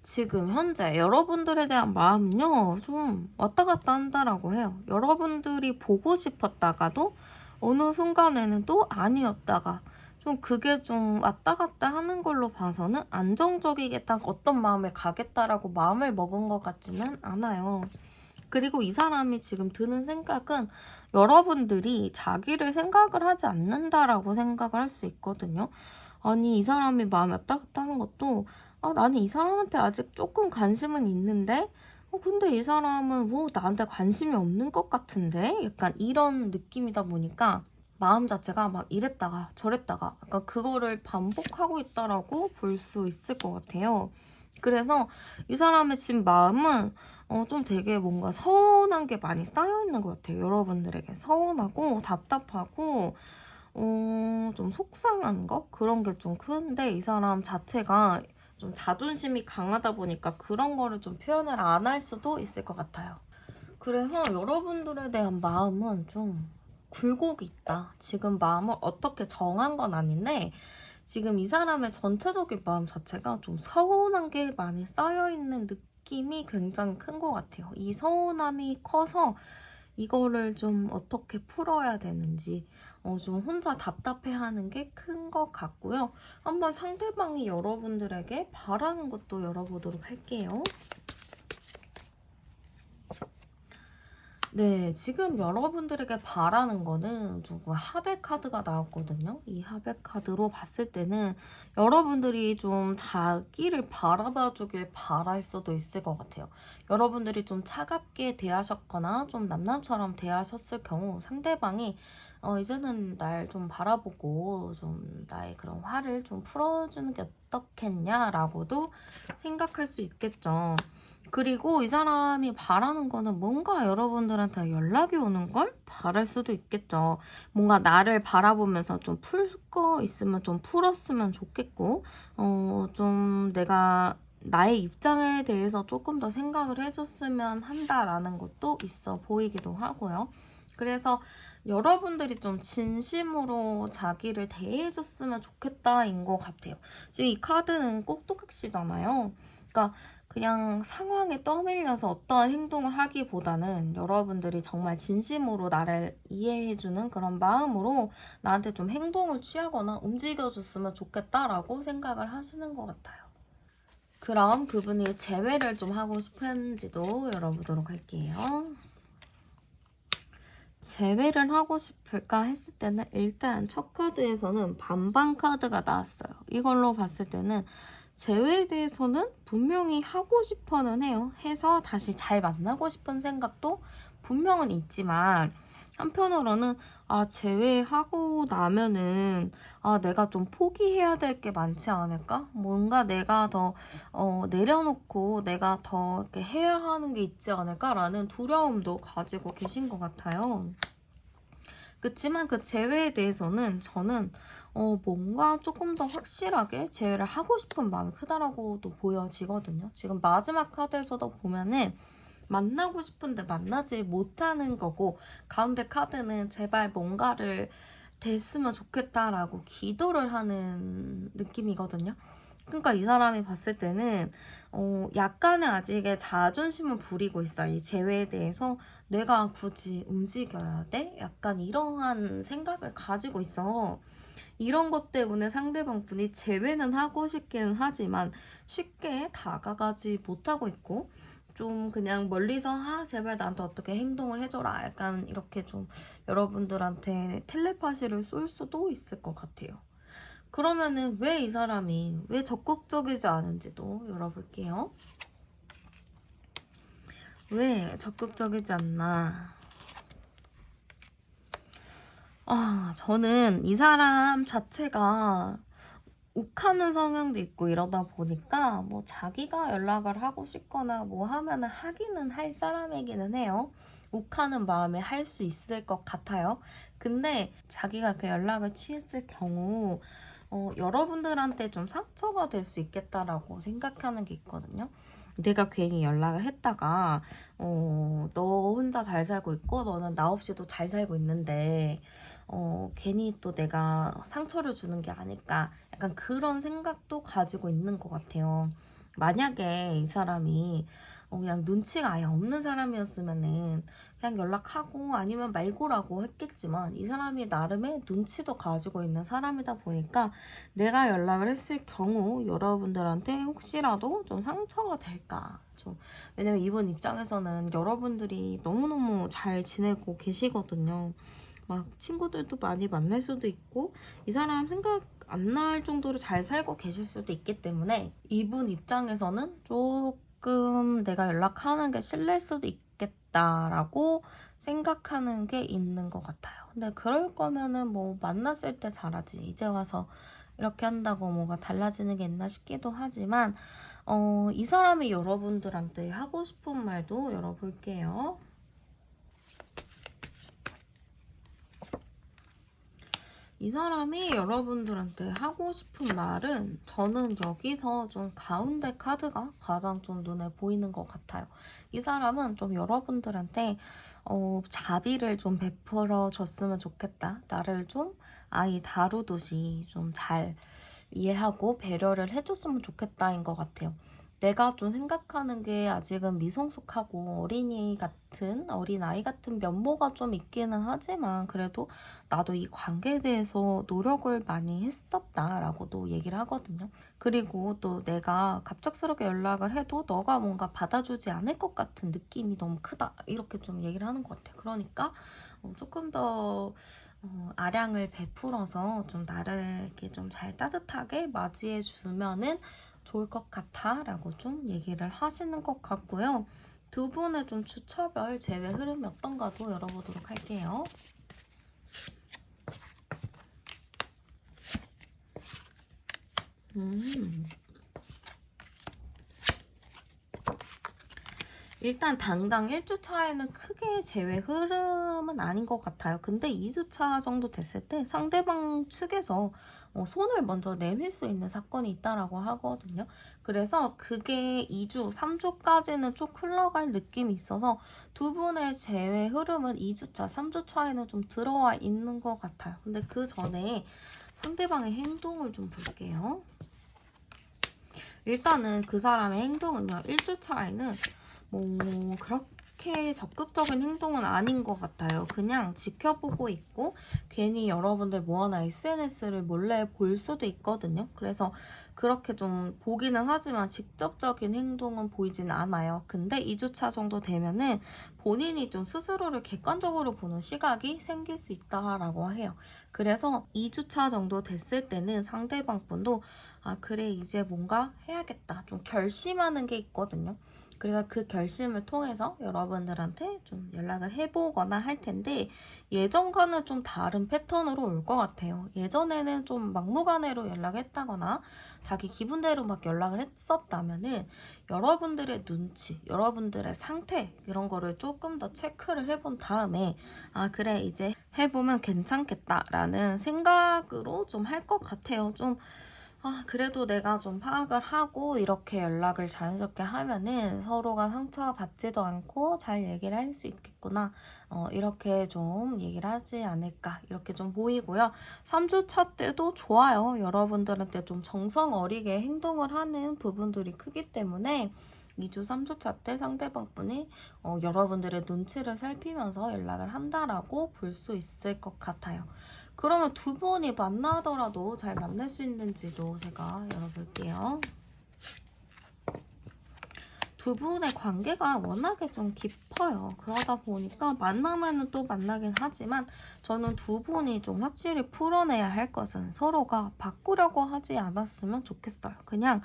지금 현재 여러분들에 대한 마음은요, 좀 왔다 갔다 한다라고 해요. 여러분들이 보고 싶었다가도 어느 순간에는 또 아니었다가 좀 그게 좀 왔다 갔다 하는 걸로 봐서는 안정적이게 딱 어떤 마음에 가겠다라고 마음을 먹은 것 같지는 않아요. 그리고 이 사람이 지금 드는 생각은 여러분들이 자기를 생각을 하지 않는다라고 생각을 할 수 있거든요. 아니, 이 사람이 마음이 왔다 갔다 하는 것도 나는 이 사람한테 아직 조금 관심은 있는데 근데 이 사람은 뭐 나한테 관심이 없는 것 같은데? 약간 이런 느낌이다 보니까 마음 자체가 막 이랬다가 저랬다가 약간 그거를 반복하고 있다라고 볼 수 있을 것 같아요. 그래서 이 사람의 지금 마음은 좀 되게 뭔가 서운한 게 많이 쌓여있는 것 같아요. 여러분들에게 서운하고 답답하고 좀 속상한 거? 그런 게 좀 큰데 이 사람 자체가 좀 자존심이 강하다 보니까 그런 거를 좀 표현을 안 할 수도 있을 것 같아요. 그래서 여러분들에 대한 마음은 좀 굴곡이 있다. 지금 마음을 어떻게 정한 건 아닌데 지금 이 사람의 전체적인 마음 자체가 좀 서운한 게 많이 쌓여있는 느낌이 굉장히 큰 것 같아요. 이 서운함이 커서 이거를 좀 어떻게 풀어야 되는지 좀 혼자 답답해하는 게 큰 것 같고요. 한번 상대방이 여러분들에게 바라는 것도 열어보도록 할게요. 네, 지금 여러분들에게 바라는 거는 조금 하백 카드가 나왔거든요. 이 하백 카드로 봤을 때는 여러분들이 좀 자기를 바라봐 주길 바랄 수도 있을 것 같아요. 여러분들이 좀 차갑게 대하셨거나 좀 남남처럼 대하셨을 경우 상대방이 이제는 날 좀 바라보고 좀 나의 그런 화를 좀 풀어주는 게 어떻겠냐라고도 생각할 수 있겠죠. 그리고 이 사람이 바라는 거는 뭔가 여러분들한테 연락이 오는 걸 바랄 수도 있겠죠. 뭔가 나를 바라보면서 좀 풀 거 있으면 좀 풀었으면 좋겠고, 좀 내가 나의 입장에 대해서 조금 더 생각을 해줬으면 한다라는 것도 있어 보이기도 하고요. 그래서 여러분들이 좀 진심으로 자기를 대해줬으면 좋겠다인 것 같아요. 지금 이 카드는 꼭두각시잖아요. 그러니까 그냥 상황에 떠밀려서 어떠한 행동을 하기보다는 여러분들이 정말 진심으로 나를 이해해주는 그런 마음으로 나한테 좀 행동을 취하거나 움직여줬으면 좋겠다라고 생각을 하시는 것 같아요. 그럼 그분이 재회를 좀 하고 싶은지도 열어보도록 할게요. 재회를 하고 싶을까 했을 때는 일단 첫 카드에서는 반반 카드가 나왔어요. 이걸로 봤을 때는 재회에 대해서는 분명히 하고 싶어는 해요. 해서 다시 잘 만나고 싶은 생각도 분명은 있지만 한편으로는 재회하고 나면은 내가 좀 포기해야 될 게 많지 않을까? 뭔가 내가 더 내려놓고 내가 더 이렇게 해야 하는 게 있지 않을까라는 두려움도 가지고 계신 것 같아요. 그치만 그 재회에 대해서는 저는 뭔가 조금 더 확실하게 재회를 하고 싶은 마음이 크다라고도 보여지거든요. 지금 마지막 카드에서도 보면은 만나고 싶은데 만나지 못하는 거고 가운데 카드는 제발 뭔가를 됐으면 좋겠다라고 기도를 하는 느낌이거든요. 그러니까 이 사람이 봤을 때는 약간의 아직의 자존심을 부리고 있어요. 이 재회에 대해서 내가 굳이 움직여야 돼? 약간 이러한 생각을 가지고 있어. 이런 것 때문에 상대방 분이 재회는 하고 싶기는 하지만 쉽게 다가가지 못하고 있고 좀 그냥 멀리서 제발 나한테 어떻게 행동을 해줘라 약간 이렇게 좀 여러분들한테 텔레파시를 쏠 수도 있을 것 같아요. 그러면은 왜 이 사람이 왜 적극적이지 않은지도 열어볼게요. 왜 적극적이지 않나? 저는 이 사람 자체가 욱하는 성향도 있고 이러다 보니까 뭐 자기가 연락을 하고 싶거나 뭐 하면은 하기는 할 사람이기는 해요. 욱하는 마음에 할 수 있을 것 같아요. 근데 자기가 그 연락을 취했을 경우 여러분들한테 좀 상처가 될 수 있겠다라고 생각하는 게 있거든요. 내가 괜히 연락을 했다가 너 혼자 잘 살고 있고 너는 나 없이도 잘 살고 있는데 괜히 또 내가 상처를 주는 게 아닐까 약간 그런 생각도 가지고 있는 것 같아요. 만약에 이 사람이 그냥 눈치가 아예 없는 사람이었으면은 그냥 연락하고 아니면 말고라고 했겠지만 이 사람이 나름의 눈치도 가지고 있는 사람이다 보니까 내가 연락을 했을 경우 여러분들한테 혹시라도 좀 상처가 될까 좀 왜냐면 이분 입장에서는 여러분들이 너무너무 잘 지내고 계시거든요. 막 친구들도 많이 만날 수도 있고 이 사람 생각 안 날 정도로 잘 살고 계실 수도 있기 때문에 이분 입장에서는 조금 내가 연락하는 게 실례일 수도 있겠다라고 생각하는 게 있는 것 같아요. 근데 그럴 거면은 뭐 만났을 때 잘하지. 이제 와서 이렇게 한다고 뭐가 달라지는 게 있나 싶기도 하지만 이 사람이 여러분들한테 하고 싶은 말도 열어볼게요. 이 사람이 여러분들한테 하고 싶은 말은 저는 여기서 좀 가운데 카드가 가장 좀 눈에 보이는 것 같아요. 이 사람은 좀 여러분들한테 자비를 좀 베풀어 줬으면 좋겠다. 나를 좀 아이 다루듯이 좀 잘 이해하고 배려를 해줬으면 좋겠다인 것 같아요. 내가 좀 생각하는 게 아직은 미성숙하고 어린아이 같은 면모가 좀 있기는 하지만 그래도 나도 이 관계에 대해서 노력을 많이 했었다라고도 얘기를 하거든요. 그리고 또 내가 갑작스럽게 연락을 해도 너가 뭔가 받아주지 않을 것 같은 느낌이 너무 크다. 이렇게 좀 얘기를 하는 것 같아요. 그러니까 조금 더 아량을 베풀어서 좀 나를 이렇게 좀 잘 따뜻하게 맞이해 주면은 좋을 것 같아 라고 좀 얘기를 하시는 것 같고요. 두 분의 좀 주차별 제외 흐름이 어떤가도 열어보도록 할게요. 일단 당당 1주차에는 크게 제외 흐름은 아닌 것 같아요. 근데 2주차 정도 됐을 때 상대방 측에서 손을 먼저 내밀 수 있는 사건이 있다라고 하거든요. 그래서 그게 2주, 3주까지는 쭉 흘러갈 느낌이 있어서 두 분의 제외 흐름은 2주차, 3주차에는 좀 들어와 있는 것 같아요. 근데 그 전에 상대방의 행동을 좀 볼게요. 일단은 그 사람의 행동은요. 1주차에는 뭐 그렇게 적극적인 행동은 아닌 것 같아요. 그냥 지켜보고 있고 괜히 여러분들 뭐 하나 SNS를 몰래 볼 수도 있거든요. 그래서 그렇게 좀 보기는 하지만 직접적인 행동은 보이진 않아요. 근데 2주차 정도 되면은 본인이 좀 스스로를 객관적으로 보는 시각이 생길 수 있다라고 해요. 그래서 2주차 정도 됐을 때는 상대방 분도 그래 이제 뭔가 해야겠다 좀 결심하는 게 있거든요. 그래서 그 결심을 통해서 여러분들한테 좀 연락을 해보거나 할 텐데 예전과는 좀 다른 패턴으로 올 것 같아요. 예전에는 좀 막무가내로 연락했다거나 자기 기분대로 막 연락을 했었다면은 여러분들의 눈치, 여러분들의 상태 이런 거를 조금 더 체크를 해본 다음에 그래 이제 해보면 괜찮겠다라는 생각으로 좀 할 것 같아요. 좀 그래도 내가 좀 파악을 하고 이렇게 연락을 자연스럽게 하면은 서로가 상처받지도 않고 잘 얘기를 할 수 있겠구나. 이렇게 좀 얘기를 하지 않을까. 이렇게 좀 보이고요. 3주차 때도 좋아요. 여러분들한테 좀 정성 어리게 행동을 하는 부분들이 크기 때문에 2주, 3주차 때 상대방 분이 여러분들의 눈치를 살피면서 연락을 한다라고 볼 수 있을 것 같아요. 그러면 두 분이 만나더라도 잘 만날 수 있는지도 제가 열어볼게요. 두 분의 관계가 워낙에 좀 깊어요. 그러다 보니까 만나면은 또 만나긴 하지만 저는 두 분이 좀 확실히 풀어내야 할 것은 서로가 바꾸려고 하지 않았으면 좋겠어요. 그냥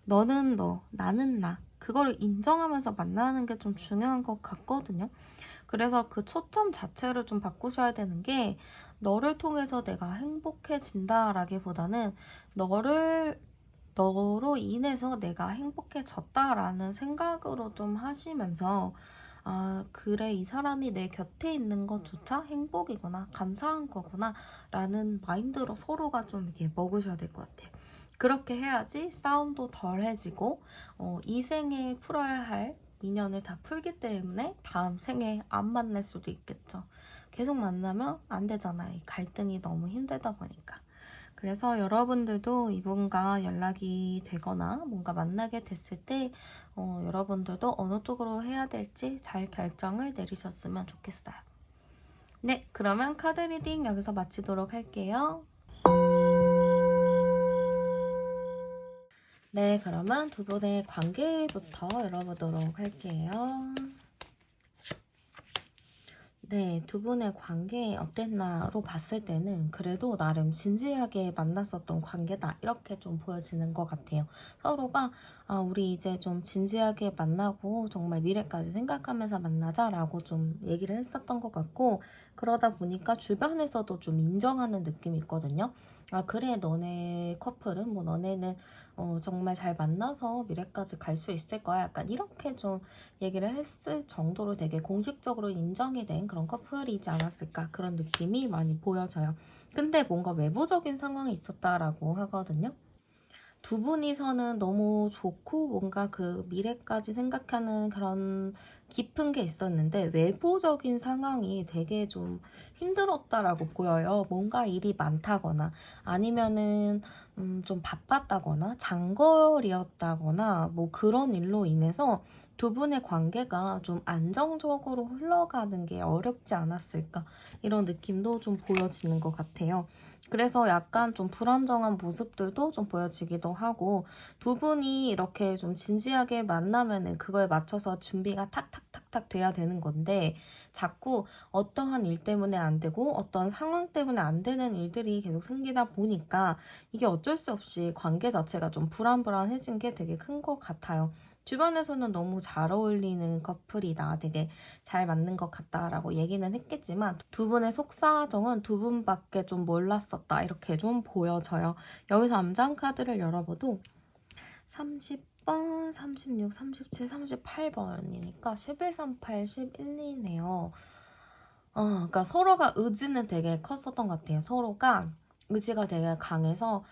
너는 너, 나는 나. 그거를 인정하면서 만나는 게 좀 중요한 것 같거든요. 그래서 그 초점 자체를 좀 바꾸셔야 되는 게 너를 통해서 내가 행복해진다라기보다는 너로 인해서 내가 행복해졌다라는 생각으로 좀 하시면서 아, 그래, 이 사람이 내 곁에 있는 것조차 행복이구나, 감사한 거구나, 라는 마인드로 서로가 좀 이렇게 먹으셔야 될 것 같아요. 그렇게 해야지 싸움도 덜해지고, 이 생에 풀어야 할 인연을 다 풀기 때문에 다음 생에 안 만날 수도 있겠죠. 계속 만나면 안 되잖아요. 이 갈등이 너무 힘들다 보니까. 그래서 여러분들도 이분과 연락이 되거나 뭔가 만나게 됐을 때 여러분들도 어느 쪽으로 해야 될지 잘 결정을 내리셨으면 좋겠어요. 네, 그러면 카드 리딩 여기서 마치도록 할게요. 네, 그러면 두 분의 관계부터 열어보도록 할게요. 네, 두 분의 관계 어땠나로 봤을 때는 그래도 나름 진지하게 만났었던 관계다 이렇게 좀 보여지는 것 같아요. 서로가 우리 이제 좀 진지하게 만나고 정말 미래까지 생각하면서 만나자라고 좀 얘기를 했었던 것 같고, 그러다 보니까 주변에서도 좀 인정하는 느낌이 있거든요. 아, 그래, 너네 커플은 뭐 너네는 정말 잘 만나서 미래까지 갈 수 있을 거야. 약간 이렇게 좀 얘기를 했을 정도로 되게 공식적으로 인정이 된 그런 커플이지 않았을까, 그런 느낌이 많이 보여져요. 근데 뭔가 외부적인 상황이 있었다라고 하거든요. 두 분이서는 너무 좋고 뭔가 그 미래까지 생각하는 그런 깊은 게 있었는데 외부적인 상황이 되게 좀 힘들었다라고 보여요. 뭔가 일이 많다거나 아니면은 좀 바빴다거나 장거리였다거나 뭐 그런 일로 인해서 두 분의 관계가 좀 안정적으로 흘러가는 게 어렵지 않았을까, 이런 느낌도 좀 보여지는 것 같아요. 그래서 약간 좀 불안정한 모습들도 좀 보여지기도 하고, 두 분이 이렇게 좀 진지하게 만나면은 그거에 맞춰서 준비가 탁탁탁탁 돼야 되는 건데, 자꾸 어떠한 일 때문에 안 되고 어떤 상황 때문에 안 되는 일들이 계속 생기다 보니까 이게 어쩔 수 없이 관계 자체가 좀 불안불안해진 게 되게 큰 것 같아요. 주변에서는 너무 잘 어울리는 커플이다, 되게 잘 맞는 것 같다라고 얘기는 했겠지만 두 분의 속사정은 두 분밖에 좀 몰랐었다, 이렇게 좀 보여져요. 여기서 암장 카드를 열어봐도 30번, 36, 37, 38번이니까 11, 38, 11이네요. 그러니까 서로가 의지는 되게 컸었던 것 같아요. 서로가 의지가 되게 강해서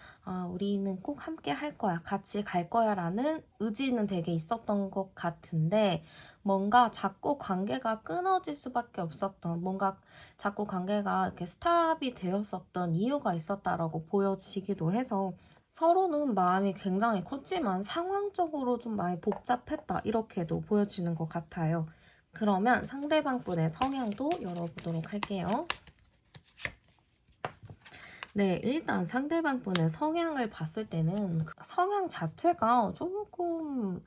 우리는 꼭 함께 할 거야, 같이 갈 거야 라는 의지는 되게 있었던 것 같은데, 뭔가 자꾸 관계가 끊어질 수밖에 없었던, 뭔가 자꾸 관계가 이렇게 스탑이 되었었던 이유가 있었다라고 보여지기도 해서 서로는 마음이 굉장히 컸지만 상황적으로 좀 많이 복잡했다, 이렇게도 보여지는 것 같아요. 그러면 상대방 분의 성향도 열어보도록 할게요. 네, 일단 상대방 분의 성향을 봤을 때는 그 성향 자체가 조금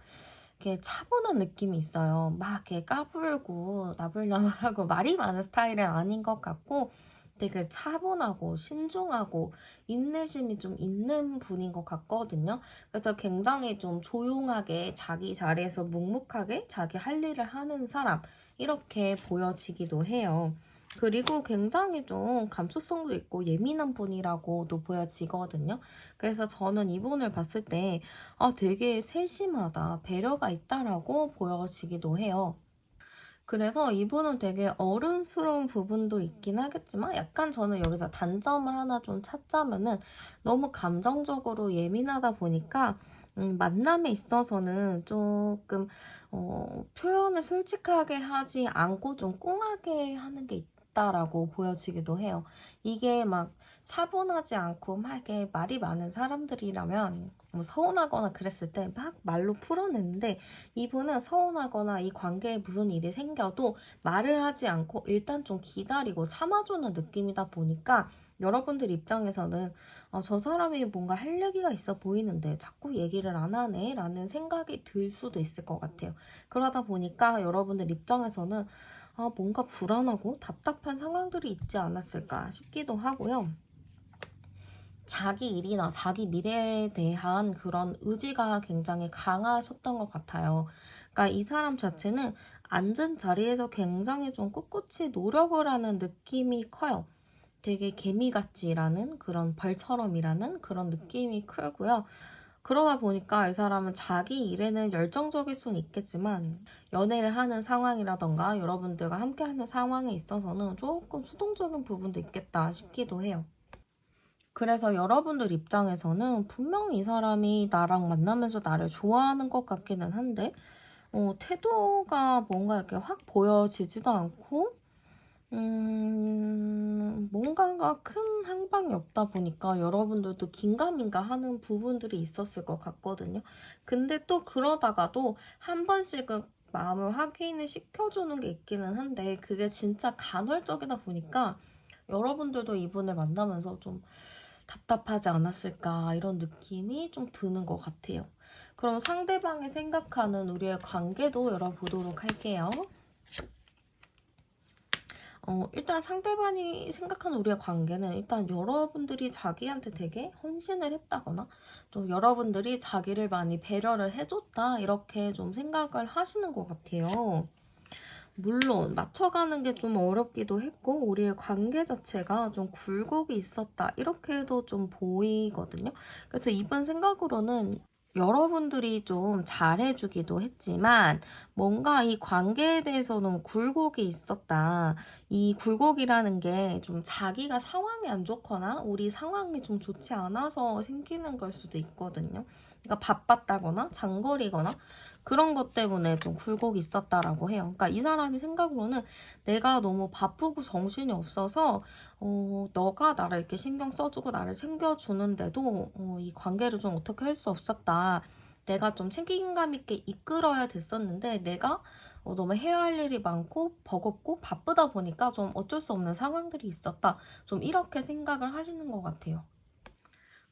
이렇게 차분한 느낌이 있어요. 막 이렇게 까불고 나불나불하고 말이 많은 스타일은 아닌 것 같고, 되게 차분하고 신중하고 인내심이 좀 있는 분인 것 같거든요. 그래서 굉장히 좀 조용하게 자기 자리에서 묵묵하게 자기 할 일을 하는 사람, 이렇게 보여지기도 해요. 그리고 굉장히 좀 감수성도 있고 예민한 분이라고도 보여지거든요. 그래서 저는 이분을 봤을 때 되게 세심하다, 배려가 있다라고 보여지기도 해요. 그래서 이분은 되게 어른스러운 부분도 있긴 하겠지만 약간 저는 여기서 단점을 하나 좀 찾자면은 너무 감정적으로 예민하다 보니까 만남에 있어서는 조금 표현을 솔직하게 하지 않고 좀 꿍하게 하는 게 있다라고 보여지기도 해요. 이게 막 차분하지 않고 막 이렇게 말이 많은 사람들이라면 뭐 서운하거나 그랬을 때 막 말로 풀어내는데, 이분은 서운하거나 이 관계에 무슨 일이 생겨도 말을 하지 않고 일단 좀 기다리고 참아주는 느낌이다 보니까 여러분들 입장에서는 저 사람이 뭔가 할 얘기가 있어 보이는데 자꾸 얘기를 안 하네 라는 생각이 들 수도 있을 것 같아요. 그러다 보니까 여러분들 입장에서는 뭔가 불안하고 답답한 상황들이 있지 않았을까 싶기도 하고요. 자기 일이나 자기 미래에 대한 그런 의지가 굉장히 강하셨던 것 같아요. 그러니까 이 사람 자체는 앉은 자리에서 굉장히 좀 꿋꿋이 노력을 하는 느낌이 커요. 되게 개미같이 일하는 그런 벌처럼 일하는 그런 느낌이 크고요. 그러다 보니까 이 사람은 자기 일에는 열정적일 수는 있겠지만 연애를 하는 상황이라던가 여러분들과 함께하는 상황에 있어서는 조금 수동적인 부분도 있겠다 싶기도 해요. 그래서 여러분들 입장에서는 분명히 이 사람이 나랑 만나면서 나를 좋아하는 것 같기는 한데 태도가 뭔가 이렇게 확 보여지지도 않고 뭔가가 큰 항방이 없다 보니까 여러분들도 긴가민가 하는 부분들이 있었을 것 같거든요. 근데 또 그러다가도 한 번씩은 마음을 확인을 시켜주는 게 있기는 한데 그게 진짜 간헐적이다 보니까 여러분들도 이분을 만나면서 좀 답답하지 않았을까 이런 느낌이 좀 드는 것 같아요. 그럼 상대방이 생각하는 우리의 관계도 열어보도록 할게요. 일단 상대방이 생각하는 우리의 관계는 일단 여러분들이 자기한테 되게 헌신을 했다거나 좀 여러분들이 자기를 많이 배려를 해줬다 이렇게 좀 생각을 하시는 것 같아요. 물론 맞춰가는 게 좀 어렵기도 했고 우리의 관계 자체가 좀 굴곡이 있었다 이렇게도 좀 보이거든요. 그래서 이번 생각으로는 여러분들이 좀 잘해주기도 했지만 뭔가 이 관계에 대해서는 굴곡이 있었다. 이 굴곡이라는 게 좀 자기가 상황이 안 좋거나 우리 상황이 좀 좋지 않아서 생기는 걸 수도 있거든요. 그러니까 바빴다거나 장거리거나 그런 것 때문에 좀 굴곡이 있었다라고 해요. 그러니까 이 사람이 생각으로는 내가 너무 바쁘고 정신이 없어서 너가 나를 이렇게 신경 써주고 나를 챙겨주는데도 이 관계를 좀 어떻게 할 수 없었다. 내가 좀 책임감 있게 이끌어야 됐었는데 내가 너무 해야 할 일이 많고 버겁고 바쁘다 보니까 좀 어쩔 수 없는 상황들이 있었다. 좀 이렇게 생각을 하시는 것 같아요.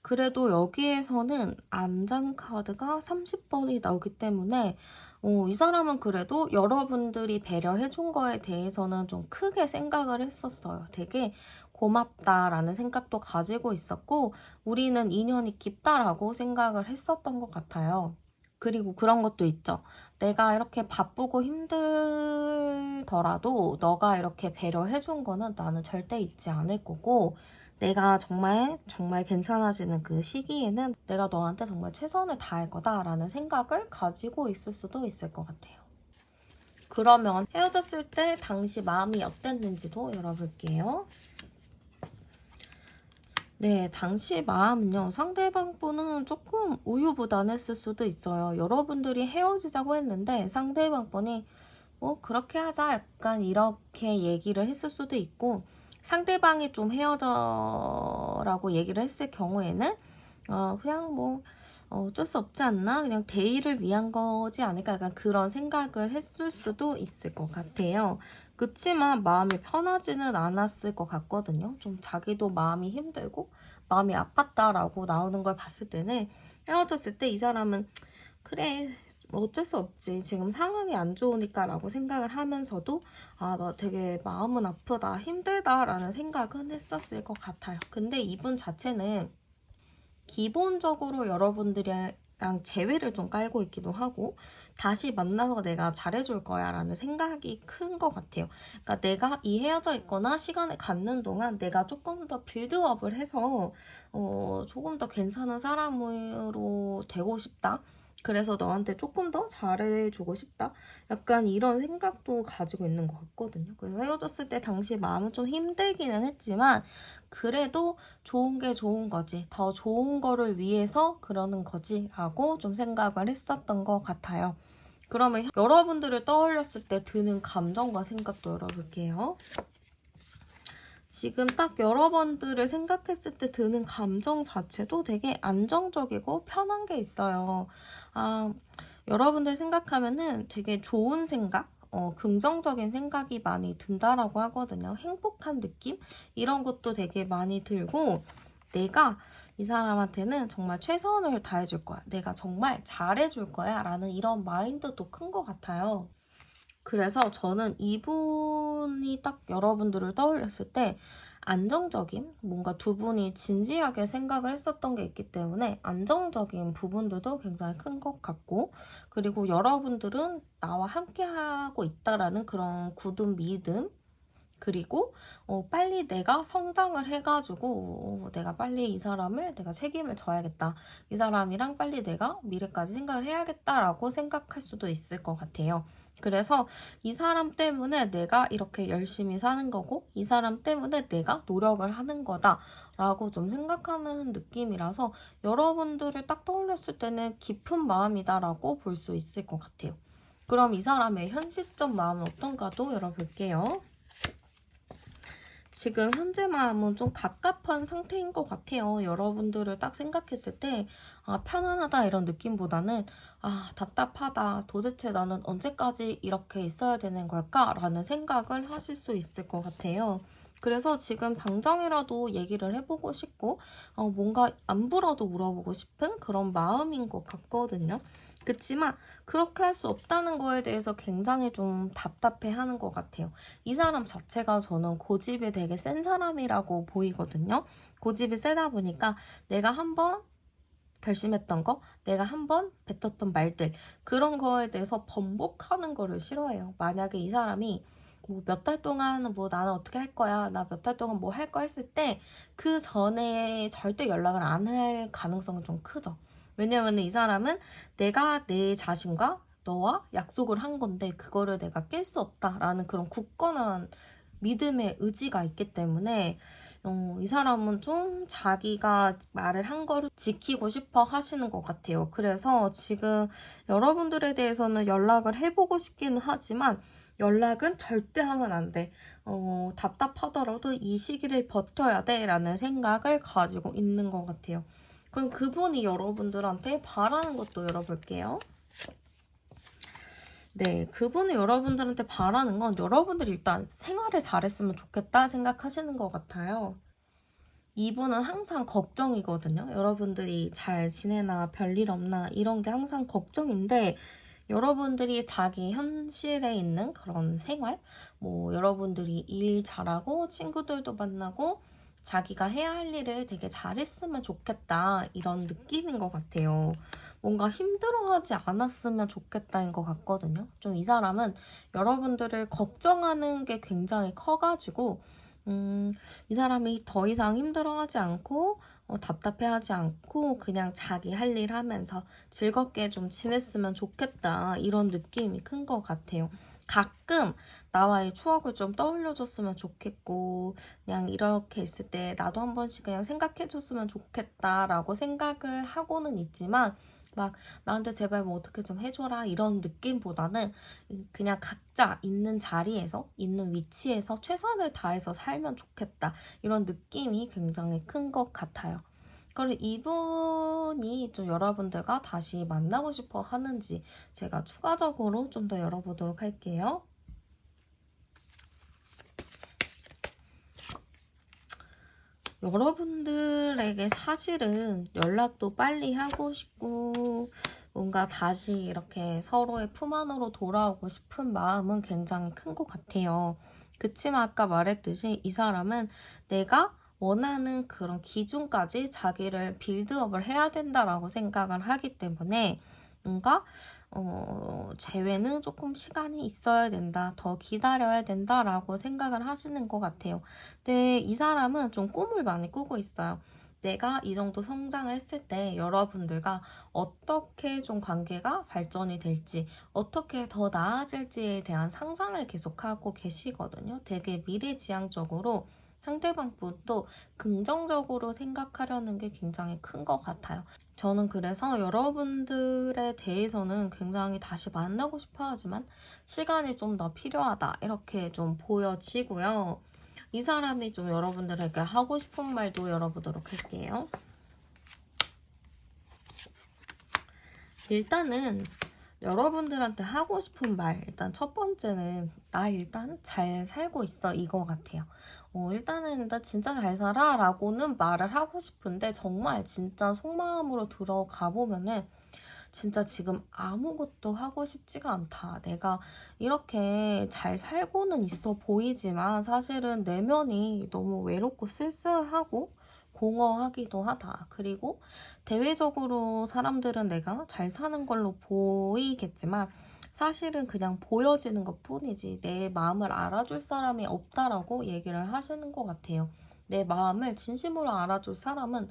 그래도 여기에서는 암장 카드가 30번이 나오기 때문에 이 사람은 그래도 여러분들이 배려해준 거에 대해서는 좀 크게 생각을 했었어요. 되게 고맙다라는 생각도 가지고 있었고 우리는 인연이 깊다라고 생각을 했었던 것 같아요. 그리고 그런 것도 있죠. 내가 이렇게 바쁘고 힘들더라도 너가 이렇게 배려해준 거는 나는 절대 잊지 않을 거고 내가 정말 정말 괜찮아지는 그 시기에는 내가 너한테 정말 최선을 다할 거다라는 생각을 가지고 있을 수도 있을 것 같아요. 그러면 헤어졌을 때 당시 마음이 어땠는지도 열어볼게요. 네, 당시 마음은요, 상대방 분은 조금 우유부단했을 수도 있어요. 여러분들이 헤어지자고 했는데 상대방 분이 그렇게 하자 약간 이렇게 얘기를 했을 수도 있고 상대방이 좀 헤어져라고 얘기를 했을 경우에는 그냥 뭐 어쩔 수 없지 않나? 그냥 대의를 위한 거지 않을까? 약간 그런 생각을 했을 수도 있을 것 같아요. 그치만 마음이 편하지는 않았을 것 같거든요. 좀 자기도 마음이 힘들고 마음이 아팠다라고 나오는 걸 봤을 때는 헤어졌을 때 이 사람은 그래 어쩔 수 없지 지금 상황이 안 좋으니까 라고 생각을 하면서도 나 되게 마음은 아프다 힘들다 라는 생각은 했었을 것 같아요. 근데 이분 자체는 기본적으로 여러분들이랑 재회를 좀 깔고 있기도 하고 다시 만나서 내가 잘해줄 거야 라는 생각이 큰 것 같아요. 그러니까 내가 이 헤어져 있거나 시간을 갖는 동안 내가 조금 더 빌드업을 해서 조금 더 괜찮은 사람으로 되고 싶다. 그래서 너한테 조금 더 잘해주고 싶다. 약간 이런 생각도 가지고 있는 것 같거든요. 그래서 헤어졌을 때 당시 마음은 좀 힘들기는 했지만 그래도 좋은 게 좋은 거지. 더 좋은 거를 위해서 그러는 거지. 라고 좀 생각을 했었던 것 같아요. 그러면 여러분들을 떠올렸을 때 드는 감정과 생각도 열어볼게요. 지금 딱 여러분들을 생각했을 때 드는 감정 자체도 되게 안정적이고 편한 게 있어요. 여러분들 생각하면은 되게 좋은 생각? 긍정적인 생각이 많이 든다라고 하거든요. 행복한 느낌? 이런 것도 되게 많이 들고, 내가 이 사람한테는 정말 최선을 다해줄 거야. 내가 정말 잘해줄 거야. 라는 이런 마인드도 큰 것 같아요. 그래서 저는 이분이 딱 여러분들을 떠올렸을 때 안정적인, 뭔가 두 분이 진지하게 생각을 했었던 게 있기 때문에 안정적인 부분들도 굉장히 큰 것 같고, 그리고 여러분들은 나와 함께하고 있다라는 그런 굳은 믿음, 그리고 빨리 내가 성장을 해가지고 내가 빨리 이 사람을 내가 책임을 져야겠다. 이 사람이랑 빨리 내가 미래까지 생각을 해야겠다라고 생각할 수도 있을 것 같아요. 그래서 이 사람 때문에 내가 이렇게 열심히 사는 거고 이 사람 때문에 내가 노력을 하는 거다라고 좀 생각하는 느낌이라서 여러분들을 딱 떠올렸을 때는 깊은 마음이다라고 볼 수 있을 것 같아요. 그럼 이 사람의 현 시점 마음은 어떤가도 열어볼게요. 지금 현재 마음은 좀 갑갑한 상태인 것 같아요. 여러분들을 딱 생각했을 때 편안하다 이런 느낌보다는 답답하다. 도대체 나는 언제까지 이렇게 있어야 되는 걸까? 라는 생각을 하실 수 있을 것 같아요. 그래서 지금 당장이라도 얘기를 해보고 싶고 뭔가 안부라도 물어보고 싶은 그런 마음인 것 같거든요. 그치만 그렇게 할 수 없다는 거에 대해서 굉장히 좀 답답해하는 것 같아요. 이 사람 자체가 저는 고집이 되게 센 사람이라고 보이거든요. 고집이 세다 보니까 내가 한번 결심했던 거, 내가 한번 뱉었던 말들, 그런 거에 대해서 번복하는 거를 싫어해요. 만약에 이 사람이 뭐 몇 달 동안 뭐 나는 어떻게 할 거야, 나 몇 달 동안 뭐 할 거야 했을 때 그 전에 절대 연락을 안 할 가능성은 좀 크죠. 왜냐면 이 사람은 내가 내 자신과 너와 약속을 한 건데 그거를 내가 깰 수 없다라는 그런 굳건한 믿음의 의지가 있기 때문에 이 사람은 좀 자기가 말을 한 거를 지키고 싶어 하시는 것 같아요. 그래서 지금 여러분들에 대해서는 연락을 해보고 싶기는 하지만 연락은 절대 하면 안 돼. 답답하더라도 이 시기를 버텨야 돼 라는 생각을 가지고 있는 것 같아요. 그럼 그분이 여러분들한테 바라는 것도 열어볼게요. 네, 그분이 여러분들한테 바라는 건 여러분들이 일단 생활을 잘했으면 좋겠다 생각하시는 것 같아요. 이분은 항상 걱정이거든요. 여러분들이 잘 지내나 별일 없나 이런 게 항상 걱정인데 여러분들이 자기 현실에 있는 그런 생활, 뭐 여러분들이 일 잘하고 친구들도 만나고 자기가 해야 할 일을 되게 잘했으면 좋겠다 이런 느낌인 것 같아요. 뭔가 힘들어하지 않았으면 좋겠다인 것 같거든요. 좀 이 사람은 여러분들을 걱정하는 게 굉장히 커가지고 이 사람이 더 이상 힘들어하지 않고 답답해하지 않고 그냥 자기 할 일 하면서 즐겁게 좀 지냈으면 좋겠다 이런 느낌이 큰 것 같아요. 가끔 나와의 추억을 좀 떠올려줬으면 좋겠고 그냥 이렇게 있을 때 나도 한 번씩 그냥 생각해줬으면 좋겠다라고 생각을 하고는 있지만 막 나한테 제발 뭐 어떻게 좀 해줘라 이런 느낌보다는 그냥 각자 있는 자리에서 있는 위치에서 최선을 다해서 살면 좋겠다 이런 느낌이 굉장히 큰 것 같아요. 그리고 이분이 좀 여러분들과 다시 만나고 싶어 하는지 제가 추가적으로 좀 더 열어보도록 할게요. 여러분들에게 사실은 연락도 빨리 하고 싶고 뭔가 다시 이렇게 서로의 품 안으로 돌아오고 싶은 마음은 굉장히 큰 것 같아요. 그치만 아까 말했듯이 이 사람은 내가 원하는 그런 기준까지 자기를 빌드업을 해야 된다라고 생각을 하기 때문에 뭔가 재회는 조금 시간이 있어야 된다, 더 기다려야 된다라고 생각을 하시는 것 같아요. 근데 이 사람은 좀 꿈을 많이 꾸고 있어요. 내가 이 정도 성장을 했을 때 여러분들과 어떻게 좀 관계가 발전이 될지, 어떻게 더 나아질지에 대한 상상을 계속하고 계시거든요. 되게 미래지향적으로 상대방 분도 긍정적으로 생각하려는 게 굉장히 큰 것 같아요. 저는 그래서 여러분들에 대해서는 굉장히 다시 만나고 싶어 하지만 시간이 좀 더 필요하다 이렇게 좀 보여지고요. 이 사람이 좀 여러분들에게 하고 싶은 말도 열어보도록 할게요. 일단은 여러분들한테 하고 싶은 말, 일단 첫 번째는 나 일단 잘 살고 있어 이거 같아요. 일단은 나 진짜 잘 살아 라고는 말을 하고 싶은데 정말 진짜 속마음으로 들어가 보면은 진짜 지금 아무것도 하고 싶지가 않다. 내가 이렇게 잘 살고는 있어 보이지만 사실은 내면이 너무 외롭고 쓸쓸하고 공허하기도 하다. 그리고 대외적으로 사람들은 내가 잘 사는 걸로 보이겠지만 사실은 그냥 보여지는 것 뿐이지 내 마음을 알아줄 사람이 없다라고 얘기를 하시는 것 같아요. 내 마음을 진심으로 알아줄 사람은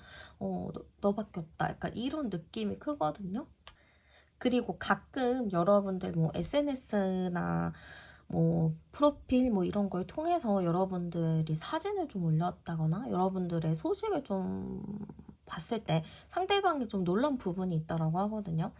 너밖에 없다. 약간 이런 느낌이 크거든요. 그리고 가끔 여러분들 뭐 SNS나 뭐 프로필 뭐 이런 걸 통해서 여러분들이 사진을 좀 올렸다거나 여러분들의 소식을 좀 봤을 때 상대방이 좀 놀란 부분이 있다라고 하거든요.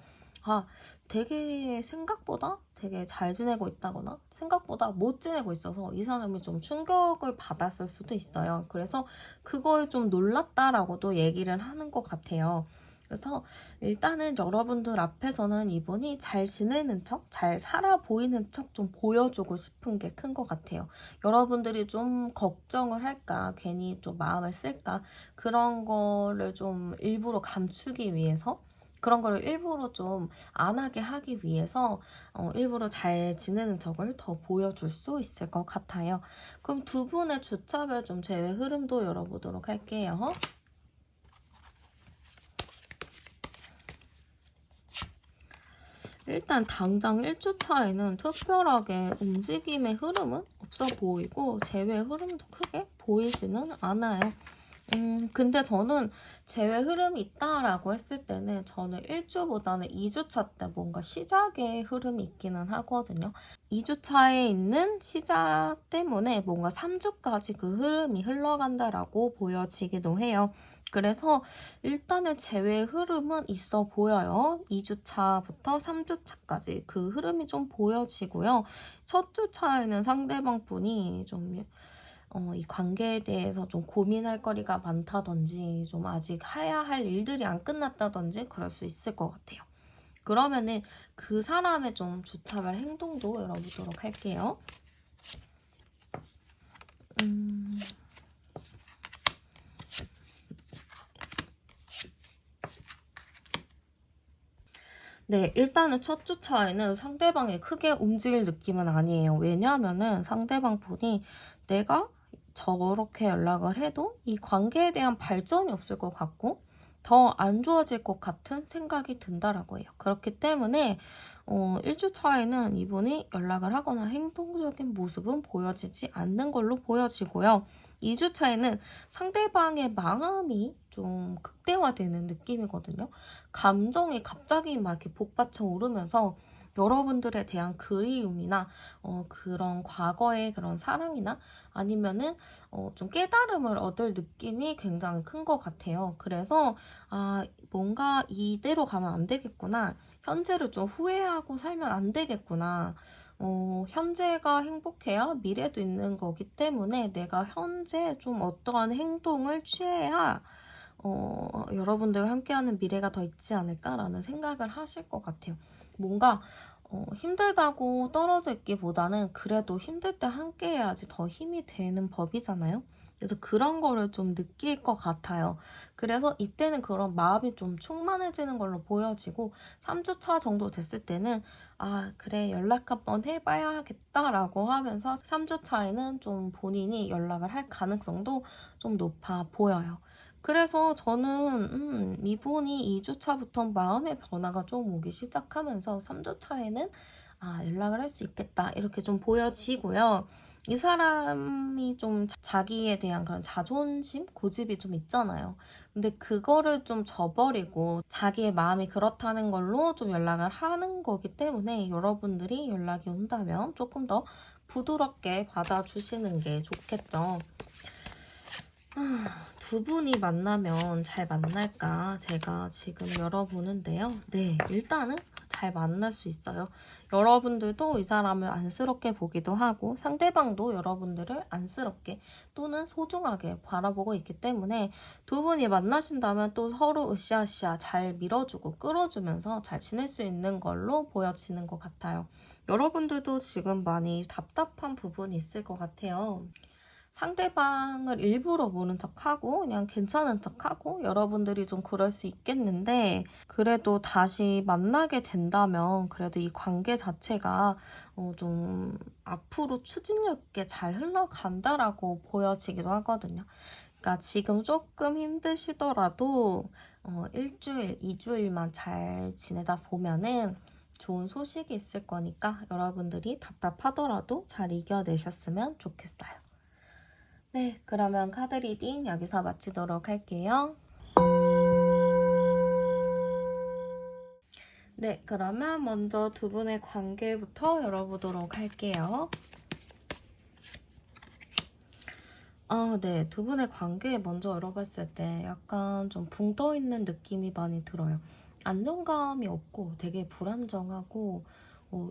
아, 되게 생각보다 되게 잘 지내고 있다거나 생각보다 못 지내고 있어서 이 사람이 좀 충격을 받았을 수도 있어요. 그래서 그거에 좀 놀랐다라고도 얘기를 하는 것 같아요. 그래서 일단은 여러분들 앞에서는 이분이 잘 지내는 척, 잘 살아 보이는 척 좀 보여주고 싶은 게 큰 것 같아요. 여러분들이 좀 걱정을 할까, 괜히 좀 마음을 쓸까, 그런 거를 좀 일부러 감추기 위해서 그런 거를 일부러 좀 안 하게 하기 위해서 일부러 잘 지내는 척을 더 보여줄 수 있을 것 같아요. 그럼 두 분의 주차별 좀 제외 흐름도 열어보도록 할게요. 일단 당장 1주 차에는 특별하게 움직임의 흐름은 없어 보이고 제외 흐름도 크게 보이지는 않아요. 근데 저는 제외 흐름이 있다라고 했을 때는 저는 1주보다는 2주차 때 뭔가 시작의 흐름이 있기는 하거든요. 2주차에 있는 시작 때문에 뭔가 3주까지 그 흐름이 흘러간다라고 보여지기도 해요. 그래서 일단은 제외 흐름은 있어 보여요. 2주차부터 3주차까지 그 흐름이 좀 보여지고요. 첫 주차에는 상대방 분이 좀 이 관계에 대해서 좀 고민할 거리가 많다든지 좀 아직 해야 할 일들이 안 끝났다든지 그럴 수 있을 것 같아요. 그러면은 그 사람의 좀 주차별 행동도 열어보도록 할게요. 네, 일단은 첫 주차에는 상대방이 크게 움직일 느낌은 아니에요. 왜냐하면은 상대방 분이 내가 저렇게 연락을 해도 이 관계에 대한 발전이 없을 것 같고 더 안 좋아질 것 같은 생각이 든다라고 해요. 그렇기 때문에 1주차에는 이분이 연락을 하거나 행동적인 모습은 보여지지 않는 걸로 보여지고요. 2주차에는 상대방의 마음이 좀 극대화되는 느낌이거든요. 감정이 갑자기 막 이렇게 복받쳐 오르면서 여러분들에 대한 그리움이나 그런 과거의 그런 사랑이나 아니면은 좀 깨달음을 얻을 느낌이 굉장히 큰 것 같아요. 그래서 뭔가 이대로 가면 안 되겠구나. 현재를 좀 후회하고 살면 안 되겠구나. 현재가 행복해야 미래도 있는 거기 때문에 내가 현재 좀 어떠한 행동을 취해야 여러분들과 함께하는 미래가 더 있지 않을까라는 생각을 하실 것 같아요. 뭔가 힘들다고 떨어져 있기보다는 그래도 힘들 때 함께 해야지 더 힘이 되는 법이잖아요. 그래서 그런 거를 좀 느낄 것 같아요. 그래서 이때는 그런 마음이 좀 충만해지는 걸로 보여지고 3주차 정도 됐을 때는 그래 연락 한번 해봐야겠다라고 하면서 3주차에는 좀 본인이 연락을 할 가능성도 좀 높아 보여요. 그래서 저는 이분이 2주차부터 마음의 변화가 좀 오기 시작하면서 3주차에는 연락을 할 수 있겠다 이렇게 좀 보여지고요. 이 사람이 좀 자기에 대한 그런 자존심, 고집이 좀 있잖아요. 근데 그거를 좀 저버리고 자기의 마음이 그렇다는 걸로 좀 연락을 하는 거기 때문에 여러분들이 연락이 온다면 조금 더 부드럽게 받아주시는 게 좋겠죠. 두 분이 만나면 잘 만날까 제가 지금 열어보는데요. 네, 일단은 잘 만날 수 있어요. 여러분들도 이 사람을 안쓰럽게 보기도 하고 상대방도 여러분들을 안쓰럽게 또는 소중하게 바라보고 있기 때문에 두 분이 만나신다면 또 서로 으쌰으쌰 잘 밀어주고 끌어주면서 잘 지낼 수 있는 걸로 보여지는 것 같아요. 여러분들도 지금 많이 답답한 부분이 있을 것 같아요. 상대방을 일부러 모른 척하고 그냥 괜찮은 척하고 여러분들이 좀 그럴 수 있겠는데 그래도 다시 만나게 된다면 그래도 이 관계 자체가 좀 앞으로 추진력 있게 잘 흘러간다라고 보여지기도 하거든요. 그러니까 지금 조금 힘드시더라도 일주일, 2주일만 잘 지내다 보면은 좋은 소식이 있을 거니까 여러분들이 답답하더라도 잘 이겨내셨으면 좋겠어요. 네, 그러면 카드 리딩 여기서 마치도록 할게요. 네, 그러면 먼저 두 분의 관계부터 열어보도록 할게요. 네, 두 분의 관계 먼저 열어봤을 때 약간 좀 붕 떠있는 느낌이 많이 들어요. 안정감이 없고 되게 불안정하고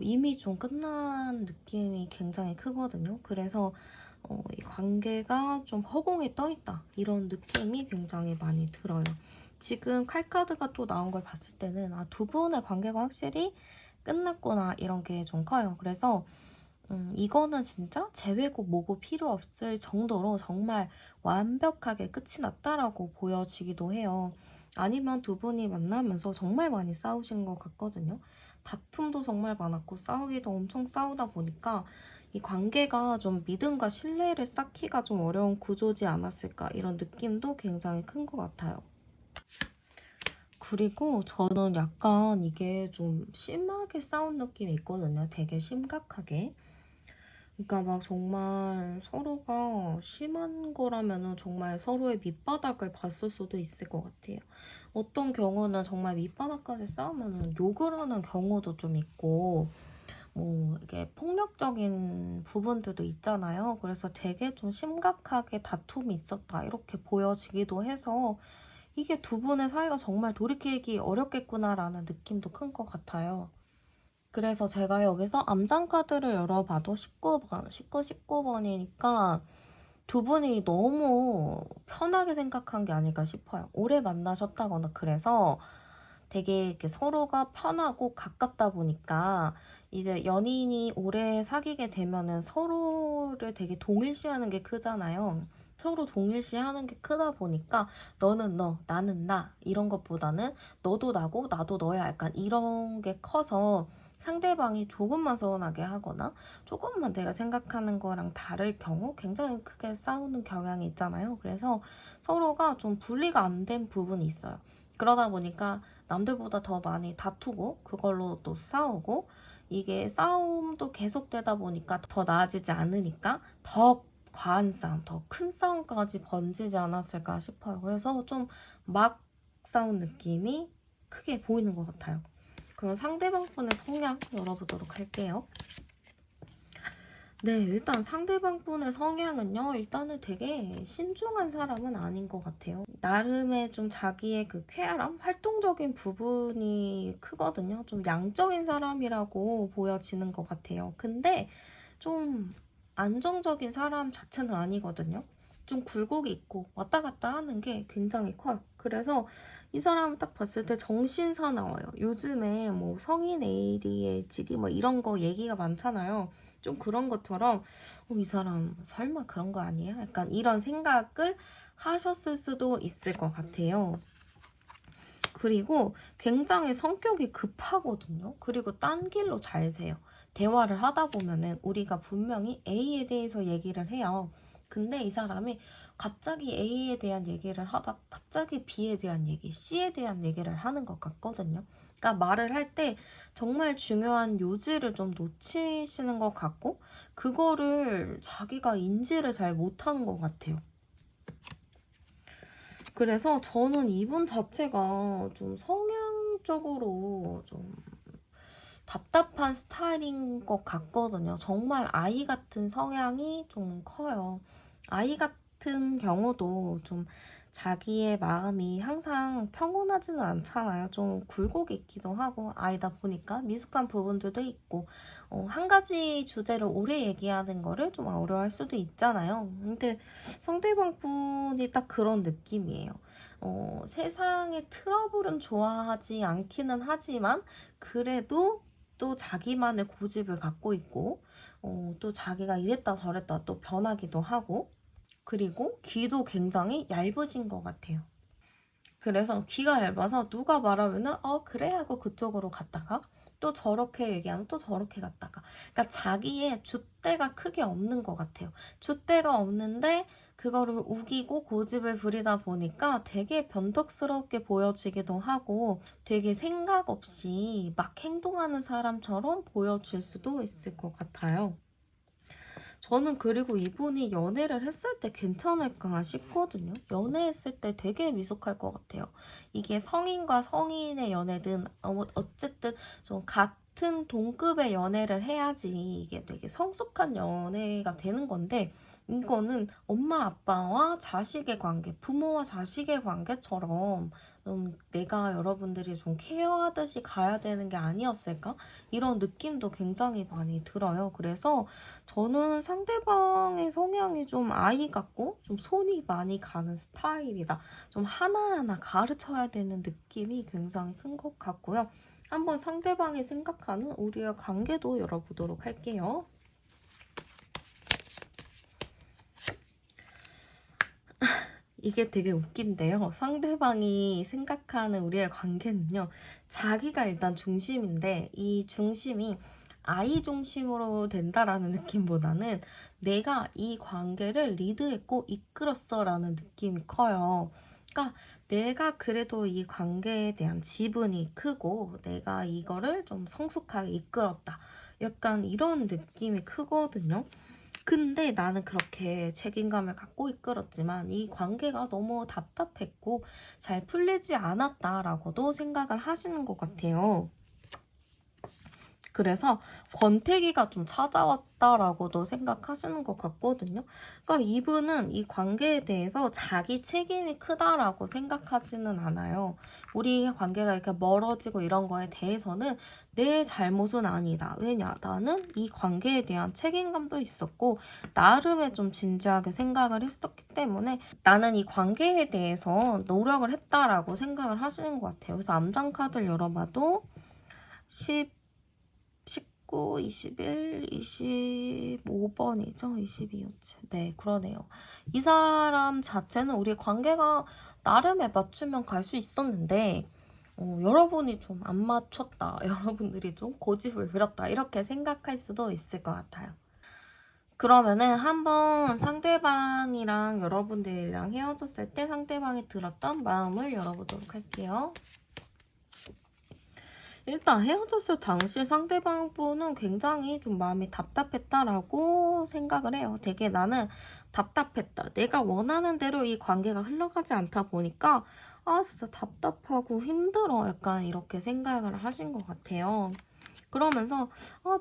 이미 좀 끝난 느낌이 굉장히 크거든요. 그래서 이 관계가 좀 허공에 떠있다 이런 느낌이 굉장히 많이 들어요. 지금 칼카드가 또 나온 걸 봤을 때는 두 분의 관계가 확실히 끝났구나 이런 게 좀 커요. 그래서 이거는 진짜 재회고 뭐고 필요 없을 정도로 정말 완벽하게 끝이 났다라고 보여지기도 해요. 아니면 두 분이 만나면서 정말 많이 싸우신 것 같거든요. 다툼도 정말 많았고 싸우기도 엄청 싸우다 보니까 이 관계가 좀 믿음과 신뢰를 쌓기가 좀 어려운 구조지 않았을까 이런 느낌도 굉장히 큰 것 같아요. 그리고 저는 약간 이게 좀 심하게 싸운 느낌이 있거든요. 되게 심각하게. 그러니까 막 정말 서로가 심한 거라면은 정말 서로의 밑바닥을 봤을 수도 있을 것 같아요. 어떤 경우는 정말 밑바닥까지 싸우면은 욕을 하는 경우도 좀 있고, 뭐 이게 폭력적인 부분들도 있잖아요. 그래서 되게 좀 심각하게 다툼이 있었다 이렇게 보여지기도 해서 이게 두 분의 사이가 정말 돌이키기 어렵겠구나라는 느낌도 큰 것 같아요. 그래서 제가 여기서 암장 카드를 열어봐도 19번, 19번이니까 두 분이 너무 편하게 생각한 게 아닐까 싶어요. 오래 만나셨다거나 그래서 되게 이렇게 서로가 편하고 가깝다 보니까 이제 연인이 오래 사귀게 되면은 서로를 되게 동일시하는 게 크잖아요. 서로 동일시하는 게 크다 보니까 너는 너, 나는 나 이런 것보다는 너도 나고 나도 너야 약간 이런 게 커서 상대방이 조금만 서운하게 하거나 조금만 내가 생각하는 거랑 다를 경우 굉장히 크게 싸우는 경향이 있잖아요. 그래서 서로가 좀 분리가 안 된 부분이 있어요. 그러다 보니까 남들보다 더 많이 다투고 그걸로 또 싸우고 이게 싸움도 계속되다 보니까 더 나아지지 않으니까 더 과한 싸움, 더 큰 싸움까지 번지지 않았을까 싶어요. 그래서 좀 막 싸운 느낌이 크게 보이는 것 같아요. 그럼 상대방 분의 성향 열어보도록 할게요. 네, 일단 상대방 분의 성향은요, 일단은 되게 신중한 사람은 아닌 것 같아요. 나름의 좀 자기의 그 쾌활함, 활동적인 부분이 크거든요. 좀 양적인 사람이라고 보여지는 것 같아요. 근데 좀 안정적인 사람 자체는 아니거든요. 좀 굴곡이 있고 왔다 갔다 하는 게 굉장히 커요. 그래서 이 사람을 딱 봤을 때 정신사 나와요. 요즘에 뭐 성인 ADHD 뭐 이런 거 얘기가 많잖아요. 좀 그런 것처럼 이 사람 설마 그런 거 아니야? 약간 이런 생각을 하셨을 수도 있을 것 같아요. 그리고 굉장히 성격이 급하거든요. 그리고 딴 길로 잘 새요. 대화를 하다 보면은 우리가 분명히 A에 대해서 얘기를 해요. 근데 이 사람이 갑자기 A에 대한 얘기를 하다 갑자기 B에 대한 얘기, C에 대한 얘기를 하는 것 같거든요. 그러니까 말을 할 때 정말 중요한 요지를 좀 놓치시는 것 같고 그거를 자기가 인지를 잘 못하는 것 같아요. 그래서 저는 이분 자체가 좀 성향적으로 좀 답답한 스타일인 것 같거든요. 정말 아이 같은 성향이 좀 커요. 아이 같은 경우도 좀 자기의 마음이 항상 평온하지는 않잖아요. 좀 굴곡이 있기도 하고 아이다 보니까 미숙한 부분들도 있고 한 가지 주제를 오래 얘기하는 거를 좀 어려워할 수도 있잖아요. 근데 상대방 분이 딱 그런 느낌이에요. 세상의 트러블은 좋아하지 않기는 하지만 그래도 또 자기만의 고집을 갖고 있고 또 자기가 이랬다 저랬다 또 변하기도 하고 그리고 귀도 굉장히 얇으신 것 같아요. 그래서 귀가 얇아서 누가 말하면은 그래 하고 그쪽으로 갔다가 또 저렇게 얘기하면 또 저렇게 갔다가 그러니까 자기의 줏대가 크게 없는 것 같아요. 줏대가 없는데 그거를 우기고 고집을 부리다 보니까 되게 변덕스럽게 보여지기도 하고 되게 생각 없이 막 행동하는 사람처럼 보여질 수도 있을 것 같아요. 저는 그리고 이분이 연애를 했을 때 괜찮을까 싶거든요. 연애했을 때 되게 미숙할 것 같아요. 이게 성인과 성인의 연애든 어쨌든 좀 같은 동급의 연애를 해야지 이게 되게 성숙한 연애가 되는 건데 이거는 엄마 아빠와 자식의 관계, 부모와 자식의 관계처럼 좀 내가 여러분들이 좀 케어하듯이 가야 되는 게 아니었을까? 이런 느낌도 굉장히 많이 들어요. 그래서 저는 상대방의 성향이 좀 아이 같고 좀 손이 많이 가는 스타일이다. 좀 하나하나 가르쳐야 되는 느낌이 굉장히 큰 것 같고요. 한번 상대방이 생각하는 우리의 관계도 열어보도록 할게요. 이게 되게 웃긴데요. 상대방이 생각하는 우리의 관계는요. 자기가 일단 중심인데 이 중심이 아이 중심으로 된다라는 느낌보다는 내가 이 관계를 리드했고 이끌었어라는 느낌이 커요. 그러니까 내가 그래도 이 관계에 대한 지분이 크고 내가 이거를 좀 성숙하게 이끌었다. 약간 이런 느낌이 크거든요. 근데 나는 그렇게 책임감을 갖고 이끌었지만 이 관계가 너무 답답했고 잘 풀리지 않았다라고도 생각을 하시는 것 같아요. 그래서 권태기가 좀 찾아왔다라고도 생각하시는 것 같거든요. 그러니까 이분은 이 관계에 대해서 자기 책임이 크다라고 생각하지는 않아요. 우리 관계가 이렇게 멀어지고 이런 거에 대해서는 내 잘못은 아니다. 왜냐? 나는 이 관계에 대한 책임감도 있었고 나름의 좀 진지하게 생각을 했었기 때문에 나는 이 관계에 대해서 노력을 했다라고 생각을 하시는 것 같아요. 그래서 암장 카드를 열어봐도 19, 21, 25번이죠. 22호째. 네, 그러네요. 이 사람 자체는 우리 관계가 나름에 맞추면 갈 수 있었는데 여러분이 좀 안 맞췄다. 여러분들이 좀 고집을 부렸다. 이렇게 생각할 수도 있을 것 같아요. 그러면은 한번 상대방이랑 여러분들이랑 헤어졌을 때 상대방이 들었던 마음을 열어보도록 할게요. 일단 헤어졌을 당시 상대방 분은 굉장히 좀 마음이 답답했다라고 생각을 해요. 되게 나는 답답했다. 내가 원하는 대로 이 관계가 흘러가지 않다 보니까 진짜 답답하고 힘들어. 약간 이렇게 생각을 하신 것 같아요. 그러면서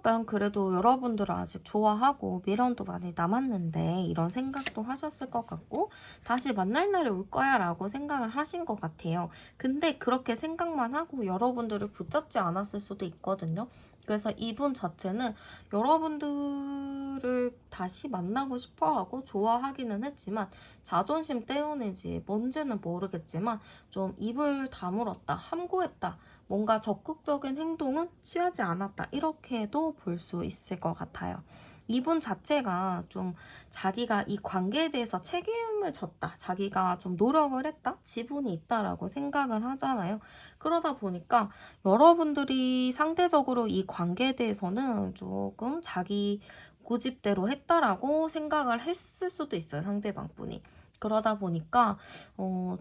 난 그래도 여러분들을 아직 좋아하고 미련도 많이 남았는데 이런 생각도 하셨을 것 같고 다시 만날 날이 올 거야 라고 생각을 하신 것 같아요. 근데 그렇게 생각만 하고 여러분들을 붙잡지 않았을 수도 있거든요. 그래서 이분 자체는 여러분들을 다시 만나고 싶어하고 좋아하기는 했지만 자존심 때문인지 뭔지는 모르겠지만 좀 입을 다물었다, 함구했다, 뭔가 적극적인 행동은 취하지 않았다. 이렇게도 볼 수 있을 것 같아요. 이분 자체가 좀 자기가 이 관계에 대해서 책임을 졌다. 자기가 좀 노력을 했다. 지분이 있다라고 생각을 하잖아요. 그러다 보니까 여러분들이 상대적으로 이 관계에 대해서는 조금 자기 고집대로 했다라고 생각을 했을 수도 있어요. 상대방 분이. 그러다 보니까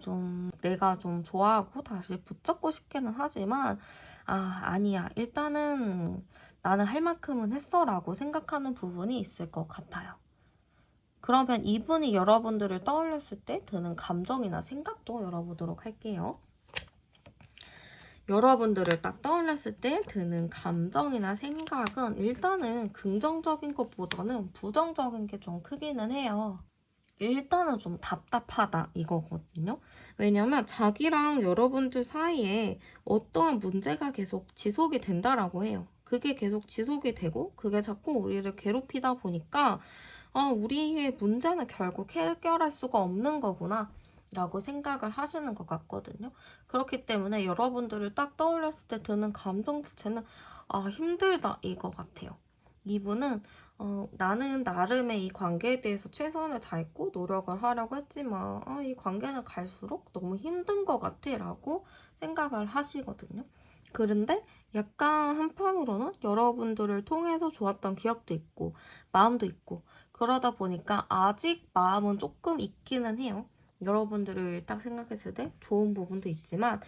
좀 내가 좀 좋아하고 다시 붙잡고 싶기는 하지만 아니야. 일단은 나는 할 만큼은 했어라고 생각하는 부분이 있을 것 같아요. 그러면 이분이 여러분들을 떠올렸을 때 드는 감정이나 생각도 열어보도록 할게요. 여러분들을 딱 떠올렸을 때 드는 감정이나 생각은 일단은 긍정적인 것보다는 부정적인 게 좀 크기는 해요. 일단은 좀 답답하다 이거거든요. 왜냐면 자기랑 여러분들 사이에 어떠한 문제가 계속 지속이 된다라고 해요. 그게 계속 지속이 되고 그게 자꾸 우리를 괴롭히다 보니까 우리의 문제는 결국 해결할 수가 없는 거구나 라고 생각을 하시는 것 같거든요. 그렇기 때문에 여러분들을 딱 떠올렸을 때 드는 감정 자체는 힘들다 이거 같아요. 이분은 나는 나름의 이 관계에 대해서 최선을 다했고 노력을 하려고 했지만 이 관계는 갈수록 너무 힘든 것 같아 라고 생각을 하시거든요. 그런데 약간 한편으로는 여러분들을 통해서 좋았던 기억도 있고 마음도 있고 그러다 보니까 아직 마음은 조금 있기는 해요. 여러분들을 딱 생각했을 때 좋은 부분도 있지만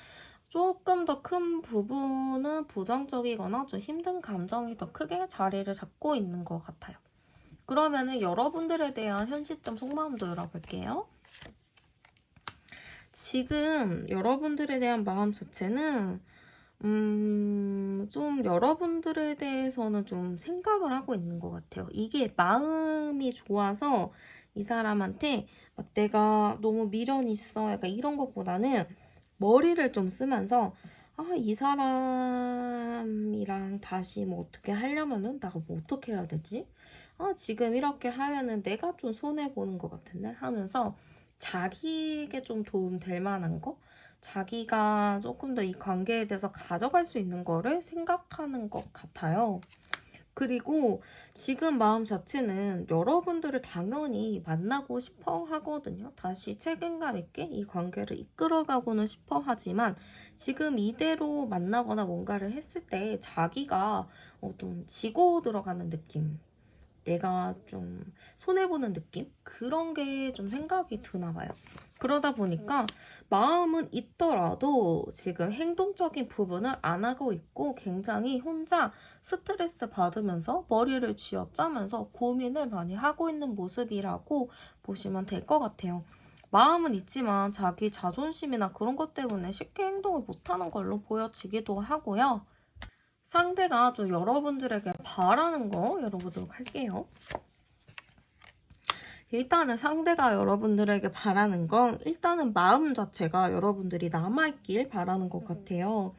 조금 더 큰 부분은 부정적이거나 좀 힘든 감정이 더 크게 자리를 잡고 있는 것 같아요. 그러면은 여러분들에 대한 현 시점 속마음도 열어볼게요. 지금 여러분들에 대한 마음 자체는 좀 여러분들에 대해서는 좀 생각을 하고 있는 것 같아요. 이게 마음이 좋아서 이 사람한테 막 내가 너무 미련이 있어 약간 이런 것보다는 머리를 좀 쓰면서 이 사람이랑 다시 뭐 어떻게 하려면은 내가 뭐 어떻게 해야 되지? 지금 이렇게 하면은 내가 좀 손해보는 것 같은데 하면서 자기에게 좀 도움 될 만한 거? 자기가 조금 더 이 관계에 대해서 가져갈 수 있는 거를 생각하는 것 같아요. 그리고 지금 마음 자체는 여러분들을 당연히 만나고 싶어 하거든요. 다시 책임감 있게 이 관계를 이끌어가고는 싶어 하지만 지금 이대로 만나거나 뭔가를 했을 때 자기가 좀 지고 들어가는 느낌, 내가 좀 손해보는 느낌? 그런 게 좀 생각이 드나 봐요. 그러다 보니까 마음은 있더라도 지금 행동적인 부분을 안 하고 있고 굉장히 혼자 스트레스 받으면서 머리를 쥐어짜면서 고민을 많이 하고 있는 모습이라고 보시면 될 것 같아요. 마음은 있지만 자기 자존심이나 그런 것 때문에 쉽게 행동을 못하는 걸로 보여지기도 하고요. 상대가 좀 여러분들에게 바라는 거 열어보도록 할게요. 일단은 상대가 여러분들에게 바라는 건 일단은 마음 자체가 여러분들이 남아있길 바라는 것 같아요.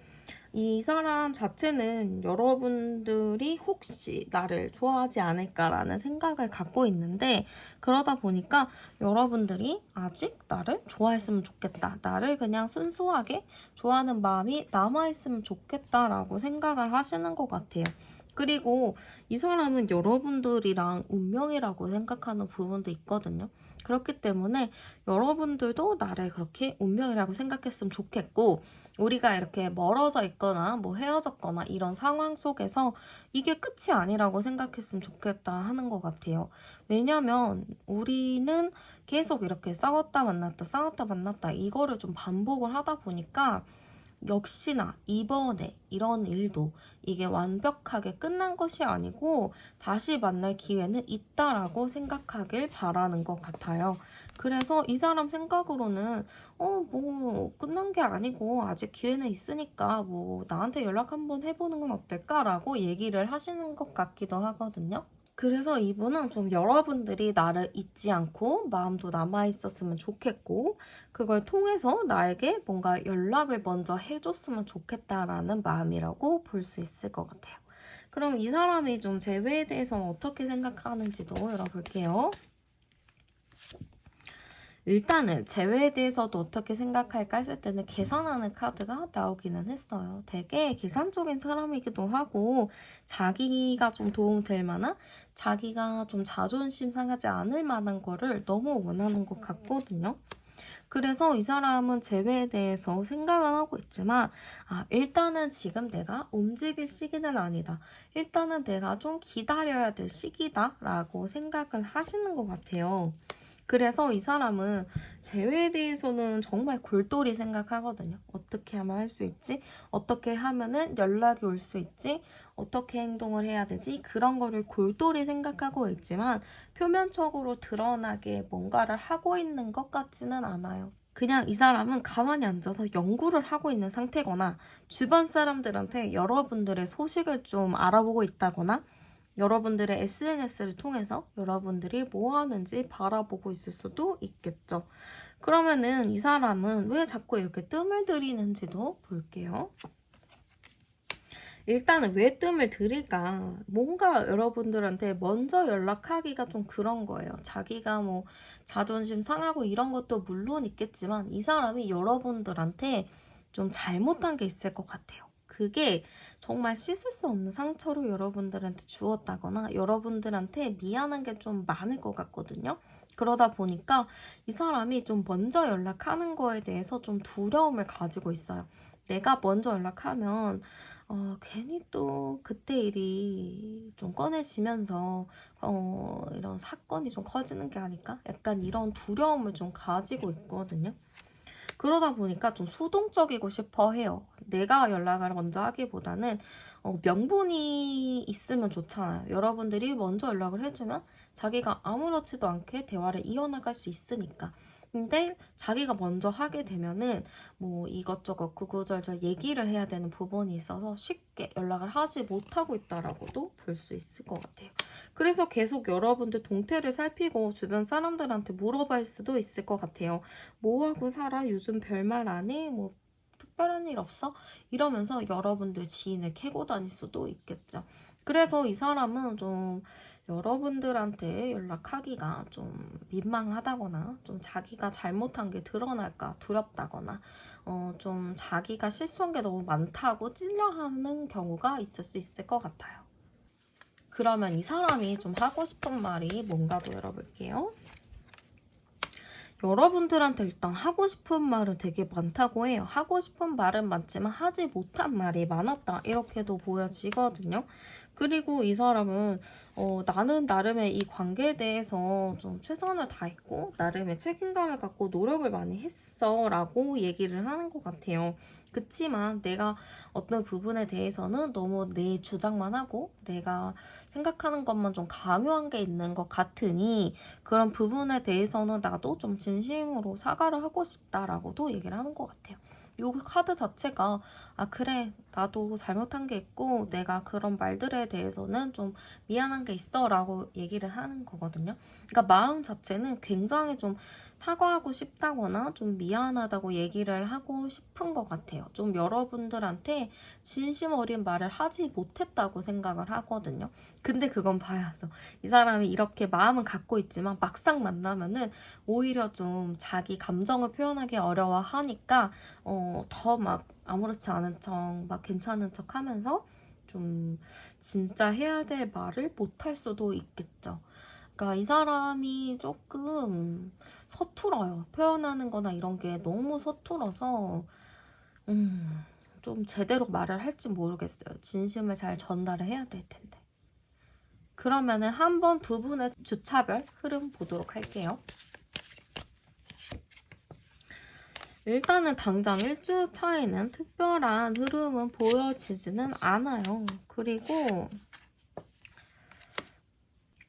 이 사람 자체는 여러분들이 혹시 나를 좋아하지 않을까라는 생각을 갖고 있는데 그러다 보니까 여러분들이 아직 나를 좋아했으면 좋겠다. 나를 그냥 순수하게 좋아하는 마음이 남아있으면 좋겠다라고 생각을 하시는 것 같아요. 그리고 이 사람은 여러분들이랑 운명이라고 생각하는 부분도 있거든요. 그렇기 때문에 여러분들도 나를 그렇게 운명이라고 생각했으면 좋겠고 우리가 이렇게 멀어져 있거나 뭐 헤어졌거나 이런 상황 속에서 이게 끝이 아니라고 생각했으면 좋겠다 하는 것 같아요. 왜냐면 우리는 계속 이렇게 싸웠다 만났다 싸웠다 만났다 이거를 좀 반복을 하다 보니까 역시나 이번에 이런 일도 이게 완벽하게 끝난 것이 아니고 다시 만날 기회는 있다라고 생각하길 바라는 것 같아요. 그래서 이 사람 생각으로는 뭐 끝난 게 아니고 아직 기회는 있으니까 뭐 나한테 연락 한번 해보는 건 어떨까라고 얘기를 하시는 것 같기도 하거든요. 그래서 이분은 좀 여러분들이 나를 잊지 않고 마음도 남아있었으면 좋겠고 그걸 통해서 나에게 뭔가 연락을 먼저 해줬으면 좋겠다라는 마음이라고 볼 수 있을 것 같아요. 그럼 이 사람이 좀 재회에 대해서는 어떻게 생각하는지도 열어볼게요. 일단은 재회에 대해서도 어떻게 생각할까 했을 때는 계산하는 카드가 나오기는 했어요. 되게 계산적인 사람이기도 하고 자기가 좀 도움될 만한 자기가 좀 자존심 상하지 않을 만한 거를 너무 원하는 것 같거든요. 그래서 이 사람은 재회에 대해서 생각은 하고 있지만 일단은 지금 내가 움직일 시기는 아니다. 일단은 내가 좀 기다려야 될 시기다 라고 생각을 하시는 것 같아요. 그래서 이 사람은 재회에 대해서는 정말 골똘히 생각하거든요. 어떻게 하면 할 수 있지? 어떻게 하면은 연락이 올 수 있지? 어떻게 행동을 해야 되지? 그런 거를 골똘히 생각하고 있지만 표면적으로 드러나게 뭔가를 하고 있는 것 같지는 않아요. 그냥 이 사람은 가만히 앉아서 연구를 하고 있는 상태거나 주변 사람들한테 여러분들의 소식을 좀 알아보고 있다거나 여러분들의 SNS를 통해서 여러분들이 뭐 하는지 바라보고 있을 수도 있겠죠. 그러면은 이 사람은 왜 자꾸 이렇게 뜸을 들이는지도 볼게요. 일단은 왜 뜸을 들일까? 뭔가 여러분들한테 먼저 연락하기가 좀 그런 거예요. 자기가 뭐 자존심 상하고 이런 것도 물론 있겠지만 이 사람이 여러분들한테 좀 잘못한 게 있을 것 같아요. 그게 정말 씻을 수 없는 상처로 여러분들한테 주었다거나 여러분들한테 미안한 게 좀 많을 것 같거든요. 그러다 보니까 이 사람이 좀 먼저 연락하는 거에 대해서 좀 두려움을 가지고 있어요. 내가 먼저 연락하면 괜히 또 그때 일이 좀 꺼내지면서 이런 사건이 좀 커지는 게 아닐까? 약간 이런 두려움을 좀 가지고 있거든요. 그러다 보니까 좀 수동적이고 싶어 해요. 내가 연락을 먼저 하기보다는 명분이 있으면 좋잖아요. 여러분들이 먼저 연락을 해주면 자기가 아무렇지도 않게 대화를 이어나갈 수 있으니까. 근데 자기가 먼저 하게 되면은 뭐 이것저것 구구절절 얘기를 해야 되는 부분이 있어서 쉽게 연락을 하지 못하고 있다라고도 볼 수 있을 것 같아요. 그래서 계속 여러분들 동태를 살피고 주변 사람들한테 물어볼 수도 있을 것 같아요. 뭐 하고 살아? 요즘 별말 안 해? 뭐 특별한 일 없어? 이러면서 여러분들 지인을 캐고 다닐 수도 있겠죠. 그래서 이 사람은 좀 여러분들한테 연락하기가 좀 민망하다거나 좀 자기가 잘못한 게 드러날까 두렵다거나 좀 자기가 실수한 게 너무 많다고 찔려하는 경우가 있을 수 있을 것 같아요. 그러면 이 사람이 좀 하고 싶은 말이 뭔가도 열어볼게요. 여러분들한테 일단 하고 싶은 말은 되게 많다고 해요. 하고 싶은 말은 많지만 하지 못한 말이 많았다. 이렇게도 보여지거든요. 그리고 이 사람은 나는 나름의 이 관계에 대해서 좀 최선을 다했고 나름의 책임감을 갖고 노력을 많이 했어 라고 얘기를 하는 것 같아요. 그치만 내가 어떤 부분에 대해서는 너무 내 주장만 하고 내가 생각하는 것만 좀 강요한 게 있는 것 같으니 그런 부분에 대해서는 나도 좀 진심으로 사과를 하고 싶다라고도 얘기를 하는 것 같아요. 요 카드 자체가 그래 나도 잘못한 게 있고 내가 그런 말들에 대해서는 좀 미안한 게 있어 라고 얘기를 하는 거거든요. 그러니까 마음 자체는 굉장히 좀 사과하고 싶다거나 좀 미안하다고 얘기를 하고 싶은 것 같아요. 좀 여러분들한테 진심 어린 말을 하지 못했다고 생각을 하거든요. 근데 그건 봐야죠. 이 사람이 이렇게 마음은 갖고 있지만 막상 만나면은 오히려 좀 자기 감정을 표현하기 어려워하니까 더 막 아무렇지 않은 척 막 괜찮은 척 하면서 좀 진짜 해야 될 말을 못할 수도 있겠죠. 그러니까 이 사람이 조금 서툴어요. 표현하는 거나 이런 게 너무 서툴어서 좀 제대로 말을 할지 모르겠어요. 진심을 잘 전달을 해야 될 텐데. 그러면은 한 번, 두 분의 주차별 흐름 보도록 할게요. 일단은 당장 1주 차이는 특별한 흐름은 보여지지는 않아요. 그리고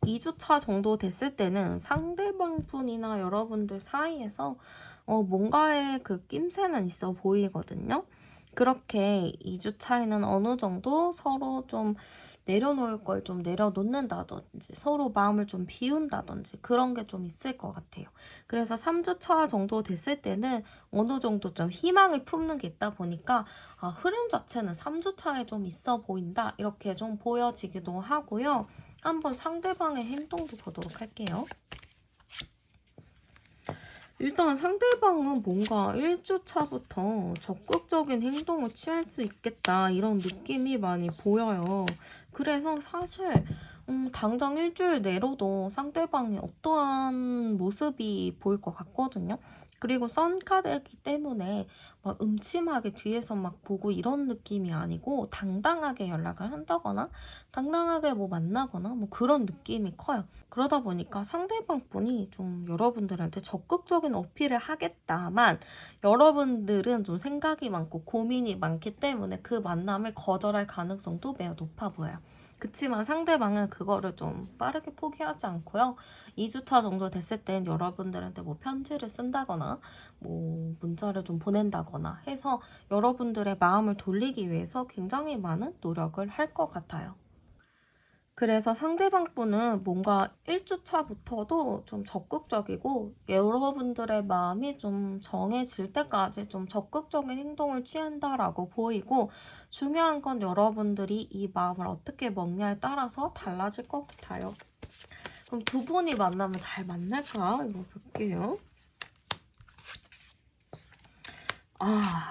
2주차 정도 됐을 때는 상대방 분이나 여러분들 사이에서 뭔가의 그 낌새는 있어 보이거든요. 그렇게 2주 차이는 어느 정도 서로 좀 내려놓을 걸 좀 내려놓는다든지 서로 마음을 좀 비운다든지 그런 게 좀 있을 것 같아요. 그래서 3주 차 정도 됐을 때는 어느 정도 좀 희망을 품는 게 있다 보니까 흐름 자체는 3주 차에 좀 있어 보인다 이렇게 좀 보여지기도 하고요. 한번 상대방의 행동도 보도록 할게요. 일단 상대방은 뭔가 1주차부터 적극적인 행동을 취할 수 있겠다 이런 느낌이 많이 보여요. 그래서 사실 당장 일주일 내로도 상대방이 어떠한 모습이 보일 것 같거든요. 그리고 썬카드이기 때문에 막 음침하게 뒤에서 막 보고 이런 느낌이 아니고 당당하게 연락을 한다거나 당당하게 뭐 만나거나 뭐 그런 느낌이 커요. 그러다 보니까 상대방 분이 좀 여러분들한테 적극적인 어필을 하겠다만 여러분들은 좀 생각이 많고 고민이 많기 때문에 그 만남을 거절할 가능성도 매우 높아 보여요. 그치만 상대방은 그거를 좀 빠르게 포기하지 않고요. 2주차 정도 됐을 땐 여러분들한테 뭐 편지를 쓴다거나 뭐 문자를 좀 보낸다거나 해서 여러분들의 마음을 돌리기 위해서 굉장히 많은 노력을 할 것 같아요. 그래서 상대방 분은 뭔가 1주차부터도 좀 적극적이고 여러분들의 마음이 좀 정해질 때까지 좀 적극적인 행동을 취한다라고 보이고, 중요한 건 여러분들이 이 마음을 어떻게 먹냐에 따라서 달라질 것 같아요. 그럼 두 분이 만나면 잘 만날까? 이거 볼게요.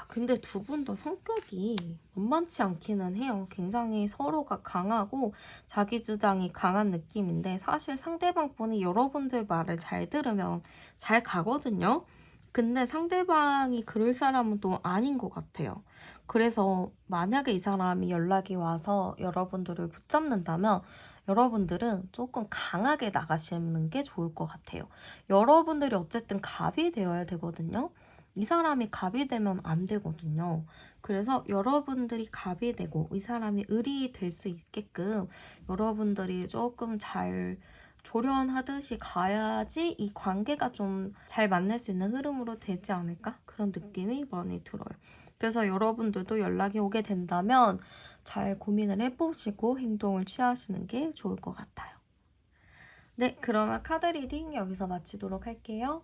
근데 두 분 다 성격이 만만치 않기는 해요. 굉장히 서로가 강하고 자기 주장이 강한 느낌인데, 사실 상대방 분이 여러분들 말을 잘 들으면 잘 가거든요. 근데 상대방이 그럴 사람은 또 아닌 것 같아요. 그래서 만약에 이 사람이 연락이 와서 여러분들을 붙잡는다면 여러분들은 조금 강하게 나가시는 게 좋을 것 같아요. 여러분들이 어쨌든 갑이 되어야 되거든요. 이 사람이 갑이 되면 안 되거든요. 그래서 여러분들이 갑이 되고 이 사람이 을이 될 수 있게끔 여러분들이 조금 잘 조련하듯이 가야지 이 관계가 좀 잘 만날 수 있는 흐름으로 되지 않을까? 그런 느낌이 많이 들어요. 그래서 여러분들도 연락이 오게 된다면 잘 고민을 해보시고 행동을 취하시는 게 좋을 것 같아요. 네, 그러면 카드 리딩 여기서 마치도록 할게요.